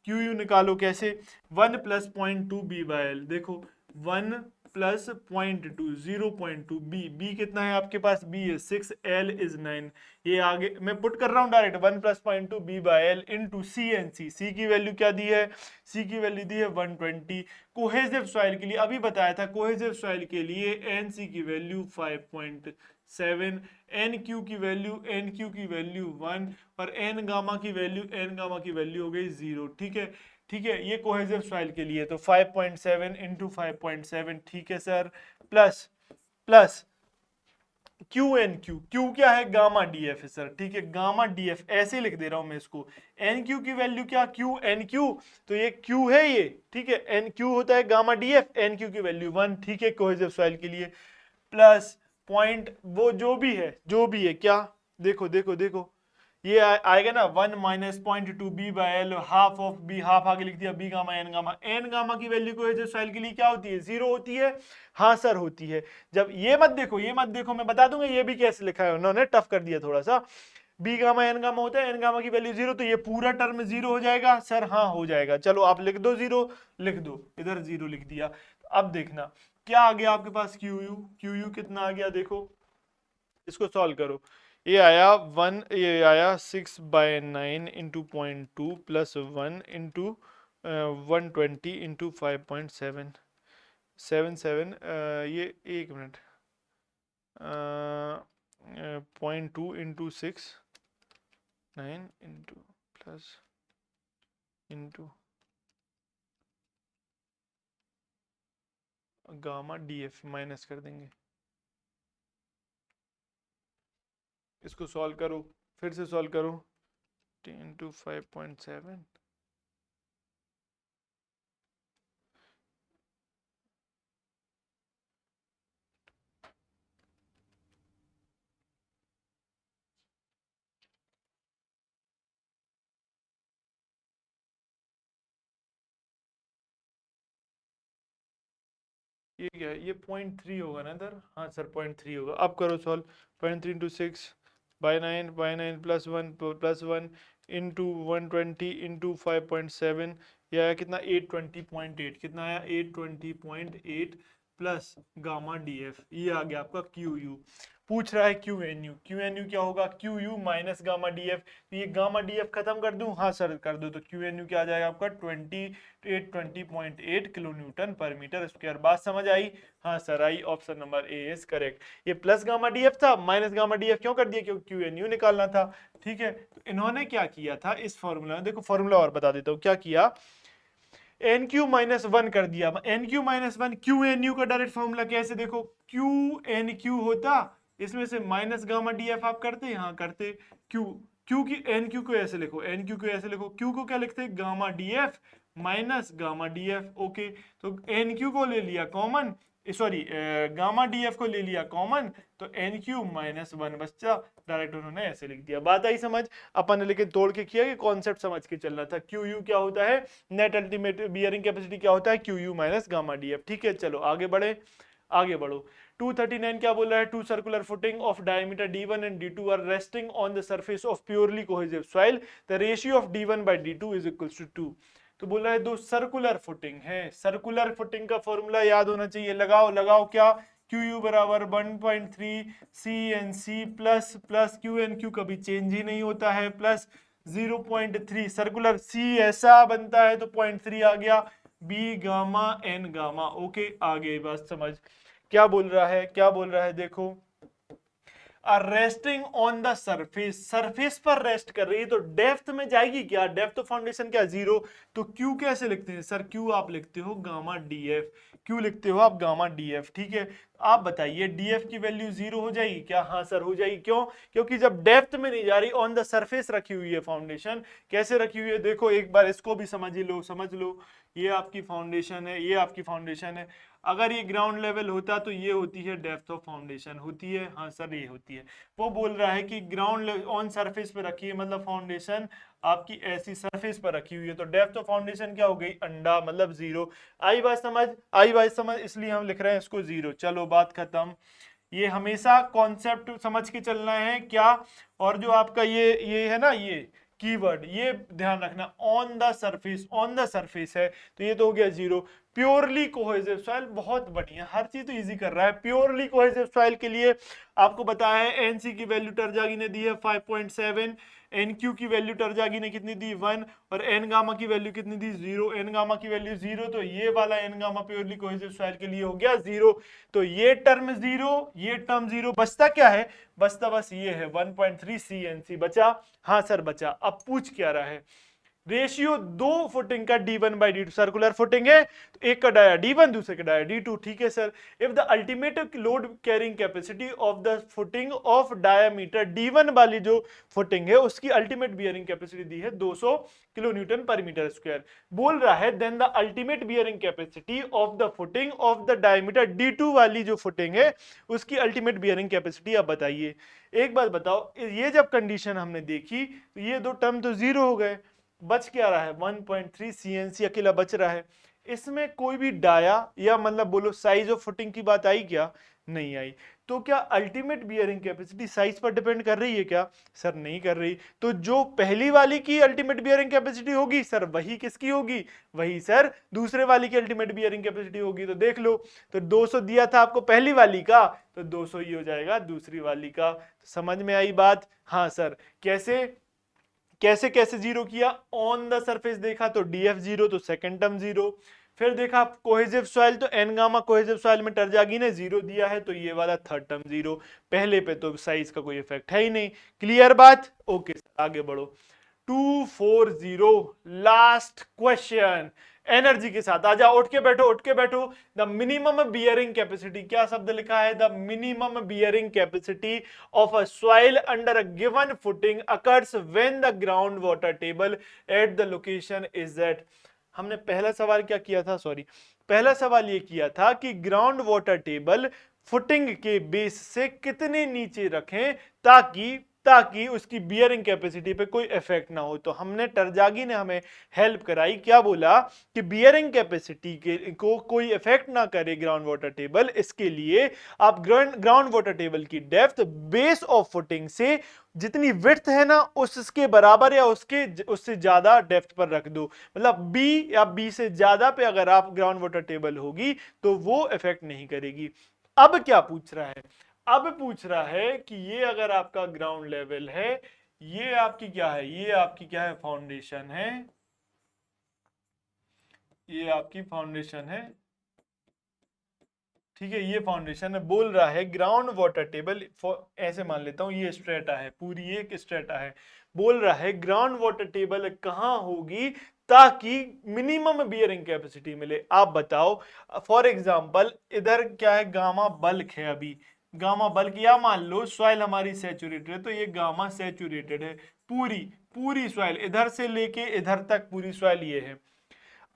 यू निकालो कैसे? 1 प्लस 0.2 बी बाई एल, देखो 1 प्लस 0.2 0.2 बी कितना है आपके पास? बी है 6, एल इज 9। ये आगे मैं पुट कर रहा हूँ direct, 1 plus 0.2 B by L into C N C की वैल्यू क्या दी है? सी की वैल्यू दी है 120। कोहेसिव सॉइल के लिए अभी बताया था, कोहेसिव सॉइल के लिए एन सी की वैल्यू 5.7, एन क्यू की वैल्यू 1 और एन गामा की वैल्यू हो गई 0। ठीक है, ठीक है, ये कोहेसिव सॉइल के लिए तो 5.7 इंटू 5.7, ठीक है sir, plus plus Q N Q क्या है? गामा डी एफ है सर। ठीक है, गामा डी एफ ऐसे लिख दे रहा हूं मैं इसको। एन क्यू की वैल्यू क्या? क्यू एन क्यू, तो ये क्यू है ये। ठीक है, एन क्यू होता है gamma D F, N Q की वैल्यू 1। ठीक है, कोहेसिव सॉइल के लिए प्लस पॉइंट वो जो भी है क्या? देखो देखो देखो, ये आएगा ना 1 minus 0.2 B by L, half of B, half आगे लिख दिया बी गामा एन गामा की वैल्यू को जो साइल के लिए क्या होती है? 0 होती है। हाँ सर होती है। जब ये मत देखो मैं बता दूंगा ये भी कैसे लिखा है, उन्होंने टफ कर दिया थोड़ा सा। बी गामा एन गामा होता है, एन गामा की वैल्यू 0, तो ये पूरा टर्म 0 हो जाएगा सर। हाँ हो जाएगा, चलो आप लिख दो 0, लिख दो, इधर 0 लिख दिया। अब देखना क्या आ गया आपके पास? क्यू यू कितना आ गया? देखो इसको सॉल्व करो। ये आया 6/9 इंटू 0.2 प्लस 1 इंटू 120 इंटू 5.7 ये 1 minute, 0.2 into 6 9 into plus into gamma D F minus कर देंगे। इसको सॉल्व करो, फिर से सॉल्व करो, 10 टू 5.7 ये क्या है? ये 0.3 होगा ना इधर? हाँ सर 0.3 होगा। अब करो solve, 0.3 into 6/9 plus 1 into 120 into 5.7, यह आया कितना? 820.8। कितना आया? 820.8 प्लस गामा डी एफ, ये आ गया आपका क्यू यू। पूछ रहा है क्यू एन यू क्या होगा? Q U minus gamma D F, तो ये गामा डी एफ खत्म कर दूं? हाँ सर कर दो, तो क्यू एन यू क्या आ जाएगा आपका? 820.8 किलो न्यूटन पर मीटर स्क्वायर। बात समझ आई? हाँ sir I, option number A is correct. ये प्लस गामा डी एफ था, माइनस गामा डी एफ क्यों कर दिया? क्योंकि क्यू एन यू निकालना था। ठीक है, तो इन्होंने क्या किया था इस फॉर्मूला में, देखो फॉर्मूला और बता देता हूँ क्या किया। एन क्यू माइनस 1 कर दिया, N Q minus 1, Q N U का डायरेक्ट फॉर्मूला कैसे? देखो क्यू एन क्यू होता, इसमें से माइनस गामा डी एफ आप करते? हाँ करते। क्यू क्यू की एन क्यू को ऐसे लिखो, एन क्यू को ऐसे लिखो, क्यू को क्या लिखते? Gamma D F minus gamma D F. Okay, तो एन क्यू को ले लिया common, sorry gamma D F को ले लिया कॉमन, तो एन क्यू माइनस 1 बच्चा, डायरेक्ट उन्होंने ऐसे लिख दिया। बात आई समझ? अपन ने लेकिन तोड़ के किया कि कॉन्सेप्ट समझ के चलना था। क्यू यू क्या होता है? नेट अल्टीमेट बियरिंग कैपेसिटी क्या होता है? Q U minus gamma D F. ठीक है, चलो आगे बढ़ो। 239 क्या बोल रहा है? Two circular footing of diameter d1 and d2 are resting on the surface of purely cohesive soil, the ratio of d1 by d2 is equals to 2। तो बोल रहा है दो सर्कुलर फुटिंग है, सर्कुलर फुटिंग का फॉर्मूला याद होना चाहिए। लगाओ क्या? क्यू यू बराबर 1.3 C N C plus plus Q N Q कभी चेंज ही नहीं होता है, प्लस 0.3 सर्कुलर सी ऐसा बनता है तो 0.3 आ गया, B gamma N gamma. Okay आगे बस समझ क्या बोल रहा है देखो, resting on the surface, surface पर रेस्ट कर रही है तो डेप्थ में जाएगी क्या? डेप्थ ऑफ फाउंडेशन क्या? 0। तो क्यू कैसे लिखते हैं सर? क्यू आप लिखते हो गामा डी एफ, क्यू लिखते हो आप गामा डी एफ। ठीक है, आप बताइए डीएफ की वैल्यू 0 हो जाएगी क्या? हाँ सर हो जाएगी। क्यों? क्योंकि जब डेप्थ में नहीं जा रही, ऑन द सरफेस रखी हुई है फाउंडेशन। कैसे रखी हुई है देखो, एक बार इसको भी समझ ही लो, समझ लो। ये आपकी फाउंडेशन है, ये आपकी फाउंडेशन है। अगर ये ग्राउंड लेवल होता तो ये होती है डेप्थ ऑफ फाउंडेशन, होती है? हाँ सर ये होती है। वो बोल रहा है कि ग्राउंड ऑन सरफेस पे रखी है, मतलब फाउंडेशन आपकी ऐसी सरफेस पर रखी हुई है, तो डेप्थ ऑफ फाउंडेशन क्या हो गई? अंडा, मतलब 0। आई बात समझ? आई बात समझ, इसलिए हम लिख रहे हैं इसको 0। चलो बात खत्म। ये हमेशा कॉन्सेप्ट समझ के चलना है क्या। और जो आपका ये है ना, ये कीवर्ड, ये ध्यान रखना, on the surface, on the surface है तो ये तो हो गया 0। प्योरली कोहेसिव सॉइल, बहुत बढ़िया, हर चीज तो इजी कर रहा है। प्योरली कोहेसिव सॉइल के लिए आपको बताया है एनसी की वैल्यू टरजागी ने दी है 5.7, एनक्यू की वैल्यू टरजागी ने कितनी दी? 1, और एन गामा की वैल्यू कितनी दी? 0। एन गामा की वैल्यू 0, तो ये वाला N gamma purely cohesive soil के लिए हो गया 0। तो ये टर्म 0, ये टर्म 0, बचता क्या है? बचता बस ये है 1.3 CNC बचा। हाँ सर बचा। अब पूछ क्या रहा है? रेशियो दो फुटिंग का d1/d2, सर्कुलर फुटिंग है तो एक का डाया d1, दूसरे का डाया d2, ठीक है sir. If the ultimate load carrying capacity of the footing of diameter d1 वाली जो फुटिंग है उसकी अल्टीमेट बियरिंग कैपेसिटी दी है 200 किलो न्यूटन पर मीटर स्क्वायर। बोल रहा है then the ultimate bearing capacity of the footing of the diameter d2 वाली जो फुटिंग है उसकी अल्टीमेट बियरिंग कैपेसिटी आप बताइए। एक बात बताओ, ये जब कंडीशन हमने देखी तो ये दो टर्म तो 0 हो गए, बच क्या रहा है? 1.3 CNC अकेला बच रहा है। इसमें कोई भी डाया या मतलब बोलो साइज ऑफ फुटिंग की बात आई क्या? नहीं आई। तो क्या अल्टीमेट बियरिंग कैपेसिटी साइज पर डिपेंड कर रही है क्या? सर नहीं कर रही। तो जो पहली वाली की अल्टीमेट बियरिंग कैपेसिटी होगी सर, वही किसकी होगी? वही सर दूसरे वाली की अल्टीमेट बियरिंग कैपेसिटी होगी। तो देख लो, तो 200 दिया था आपको पहली वाली का, तो 200 ही हो जाएगा दूसरी वाली का। तो समझ में आई बात? हाँ सर। कैसे कैसे कैसे 0 किया? ऑन द सरफेस देखा तो डीएफ 0, तो सेकंड टर्म 0। फिर देखा कोहेसिव सॉइल, तो एन गामा कोहेसिव सॉइल में टरजागी ने 0 दिया है तो ये वाला थर्ड टर्म 0। पहले पे तो साइज का कोई इफेक्ट है ही नहीं। क्लियर बात? ओके सर आगे बढ़ो। 240 लास्ट क्वेश्चन, एनर्जी के साथ। आजा उठ के बैठो, उठ के बैठो। द मिनिमम बियरिंग कैपेसिटी, क्या शब्द लिखा है? The minimum bearing capacity of a soil under a given footing occurs when the ground water table at the location is at. हमने पहला सवाल क्या किया था? सॉरी, पहला सवाल ये किया था कि ग्राउंड वाटर टेबल फुटिंग के बेस से कितने नीचे रखें ताकि ताकि उसकी बियरिंग कैपेसिटी पे कोई इफेक्ट ना हो। तो हमने टरजागी ने हमें हेल्प कराई, क्या बोला कि बियरिंग कैपेसिटी के को कोई इफेक्ट ना करे ग्राउंड वाटर टेबल, इसके लिए आप ग्राउंड वाटर टेबल की डेप्थ बेस ऑफ फुटिंग से जितनी विड्थ है ना उसके बराबर या उससे ज्यादा डेप्थ पर रख दो। मतलब बी या बी से ज्यादा पे अगर आप ग्राउंड वाटर टेबल होगी तो वो इफेक्ट नहीं करेगी। अब क्या पूछ रहा है? अब पूछ रहा है कि ये अगर आपका ग्राउंड लेवल है, ये आपकी क्या है? ये आपकी क्या है? फाउंडेशन है। ये आपकी फाउंडेशन है, ठीक है, ये फाउंडेशन है। बोल रहा है ग्राउंड वाटर टेबल, ऐसे मान लेता हूं ये स्ट्रेटा है, पूरी एक स्ट्रेटा है। बोल रहा है ग्राउंड वाटर टेबल कहां होगी ताकि मिनिमम बियरिंग कैपेसिटी मिले। आप बताओ। फॉर एग्जांपल इधर क्या है? गामा बल्क है अभी, गामा बल्क, या मान लो सॉइल हमारी सैचुरेटेड है तो ये गामा सैचुरेटेड है। पूरी पूरी सॉइल इधर से लेके इधर तक पूरी सॉइल ये है।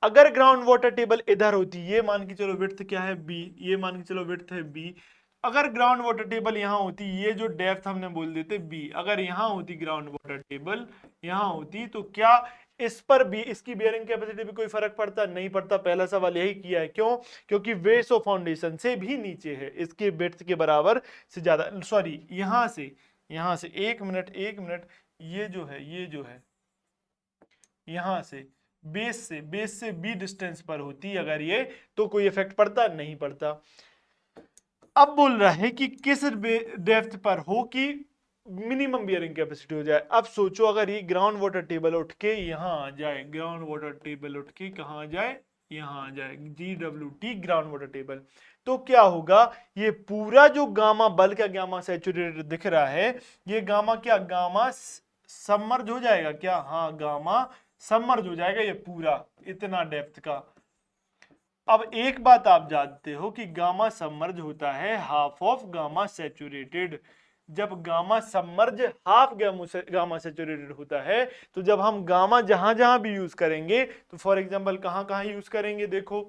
अगर ग्राउंड वाटर टेबल इधर होती, ये मान के चलो विड्थ क्या है? बी, ये मान के चलो विड्थ है बी। अगर ग्राउंड वाटर टेबल यहां होती, ये जो डेप्थ हमने बोल देते बी, अगर यहां होती ग्राउंड वाटर टेबल, यहां होती, तो क्या इस पर भी इसकी बियरिंग कैपेसिटी पे कोई फर्क पड़ता? नहीं पड़ता। पहला सवाल यही किया है। क्यों? क्योंकि बेस ऑफ फाउंडेशन से भी नीचे है, इसके विड्थ के बराबर से ज्यादा। सॉरी, यहां से एक मिनट, एक मिनट, ये जो है, ये जो है यहां से बेस से बी डिस्टेंस पर होती अगर ये, तो कोई इफेक्ट पड़ता? नहीं पड़ता। अब बोल रहा है कि किस डेप्थ पर हो कि मिनिमम बियरिंग कैपेसिटी हो जाए। अब सोचो अगर ये ग्राउंड वाटर टेबल उठ के यहां आ जाए, ग्राउंड वाटर टेबल उठ के कहां आ जाए? यहां आ जाए, GWT ग्राउंड वाटर टेबल, तो क्या होगा? ये पूरा जो गामा बल्क या गामा सैचुरेटेड दिख रहा है, ये गामा क्या? गामा सबमर्ज हो जाएगा क्या? हाँ, गामा सबमर्ज हो जाएगा ये पूरा, इतना डेप्थ का। अब एक बात आप जानते हो कि गामा सबमर्ज होता है हाफ ऑफ गामा सैचुरेटेड। जब gamma submerge half gamma saturated होता है, तो जब हम गामा जहां जहां भी यूज करेंगे, तो फॉर एग्जांपल कहां कहां यूज करेंगे, देखो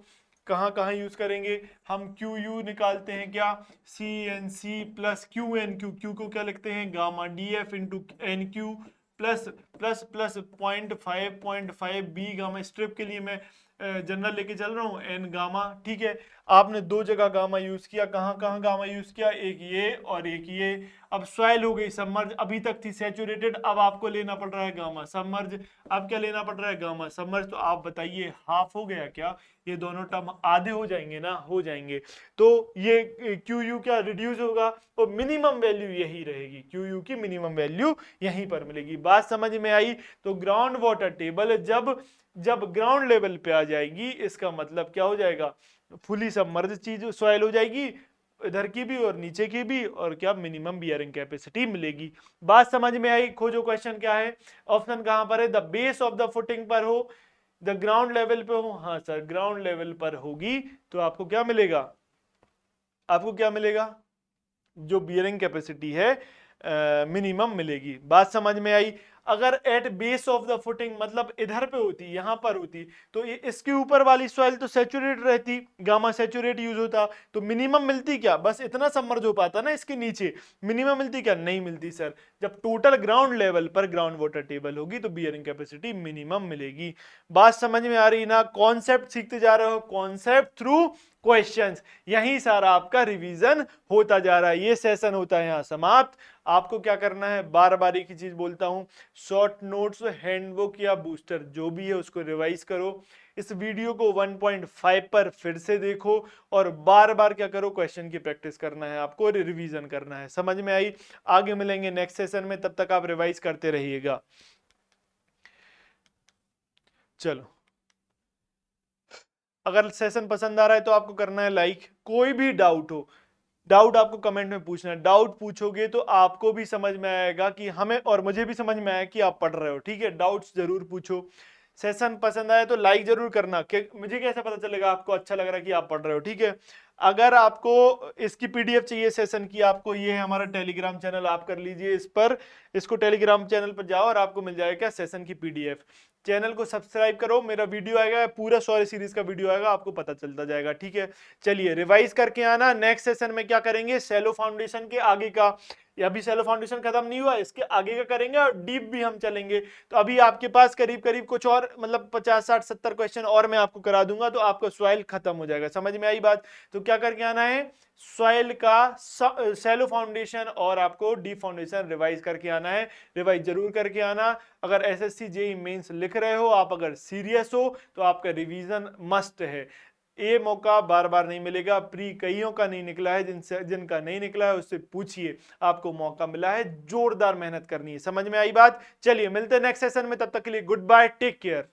कहां कहां यूज करेंगे। हम क्यू यू निकालते हैं क्या, C N C plus Q N Q, Q को क्या लिखते हैं gamma D F into N Q plus plus plus 0.5 B gamma, strip के लिए मैं जनरल लेके चल रहा हूँ एन गामा, ठीक है। आपने दो जगह गामा यूज किया, कहां कहां गामा यूज किया, एक ये और एक ये। अब सॉइल हो गई सबमर्ज, अभी तक थी सैचुरेटेड, अब आपको लेना पड़ रहा है गामा सबमर्ज। अब क्या लेना पड़ रहा है, गामा सबमर्ज। तो आप बताइए हाफ हो गया क्या, ये दोनों टर्म आधे हो जाएंगे ना, हो जाएंगे। तो ये क्यू यू क्या रिड्यूस होगा, तो मिनिमम वैल्यू यही रहेगी, क्यू यू की मिनिमम वैल्यू यहीं पर मिलेगी। बात समझ में आई। तो ग्राउंड वाटर टेबल जब ग्राउंड लेवल पे आ जाएगी, इसका मतलब क्या हो जाएगा, फुली सबमर्ज चीज सॉइल हो जाएगी, इधर की भी और नीचे की भी, और क्या मिनिमम बियरिंग कैपेसिटी मिलेगी। बात समझ में आई। खोजो क्वेश्चन क्या है, ऑप्शन कहां पर है, the base of the footing पर हो, द ग्राउंड लेवल पे हो। हाँ सर, ग्राउंड लेवल पर होगी तो आपको क्या मिलेगा, आपको क्या मिलेगा, जो बियरिंग कैपेसिटी है मिनिमम मिलेगी। बात समझ में आई। अगर at base of the footing मतलब इधर पे होती, यहां पर होती, तो ये इसके ऊपर वाली सॉइल तो सैचुरेट रहती, गामा सैचुरेट यूज होता, तो मिनिमम मिलती क्या, बस इतना सबमर्ज हो पाता ना इसके नीचे, मिनिमम मिलती क्या, नहीं मिलती सर। जब टोटल ग्राउंड लेवल पर ग्राउंड वाटर टेबल होगी तो बियरिंग कैपेसिटी मिनिमम मिलेगी। बात समझ में आ रही ना, कॉन्सेप्ट सीखते जा रहे हो, कॉन्सेप्ट थ्रू क्वेश्चंस, यही सारा आपका रिवीजन होता जा रहा है। ये सेशन होता है यहाँ समाप्त। आपको क्या करना है, बार बार एक ही चीज बोलता हूं, शॉर्ट नोट्स, हैंडबुक या बूस्टर जो भी है उसको रिवाइज करो। इस वीडियो को 1.5 पर फिर से देखो और बार बार क्या करो, क्वेश्चन की प्रैक्टिस करना है आपको, रिवीजन करना है। समझ में आई। आगे मिलेंगे नेक्स्ट सेशन में, तब तक आप रिवाइज करते रहिएगा। चलो, अगर सेशन पसंद आ रहा है तो आपको करना है लाइक। कोई भी डाउट हो, डाउट आपको कमेंट में पूछना है। डाउट पूछोगे तो आपको भी समझ में आएगा कि हमें, और मुझे भी समझ में आया कि आप पढ़ रहे हो, ठीक है। डाउट्स जरूर पूछो। सेशन पसंद आया तो लाइक जरूर करना, कि मुझे कैसे पता चलेगा आपको अच्छा लग रहा है कि आप पढ़ रहे हो, ठीक है। अगर आपको इसकी पीडीएफ चाहिए सेशन की, आपको ये है हमारा टेलीग्राम चैनल, आप कर लीजिए इस पर, इसको टेलीग्राम चैनल पर जाओ और आपको मिल जाएगा क्या, सेशन की पीडीएफ। चैनल को सब्सक्राइब करो, मेरा वीडियो आएगा पूरा, सॉरी सीरीज का वीडियो आएगा, आपको पता चलता जाएगा, ठीक है। चलिए रिवाइज करके आना। नेक्स्ट सेशन में क्या करेंगे, शैलो फाउंडेशन के आगे का, ये अभी शैलो फाउंडेशन खत्म नहीं हुआ, इसके आगे का करेंगे और डीप भी हम चलेंगे। तो अभी आपके पास करीब करीब कुछ और मतलब 50 60 70 क्वेश्चन और मैं आपको करा दूंगा, तो आपका सॉइल खत्म हो जाएगा। समझ में आई बात। तो क्या करके आना है, सॉइल का शैलो फाउंडेशन और आपको डीप फाउंडेशन रिवाइज करके आना है। रिवाइज जरूर करके आना। अगर एसएससी जेईई मेंस लिख रहे हो, आप अगर सीरियस हो, तो आपका रिवीजन मस्ट है। ये मौका बार बार नहीं मिलेगा, प्री कईयों का नहीं निकला है, जिनका नहीं निकला है उससे पूछिए, आपको मौका मिला है, जोरदार मेहनत करनी है। समझ में आई बात। चलिए मिलते हैं नेक्स्ट सेशन में, तब तक के लिए गुड बाय, टेक केयर।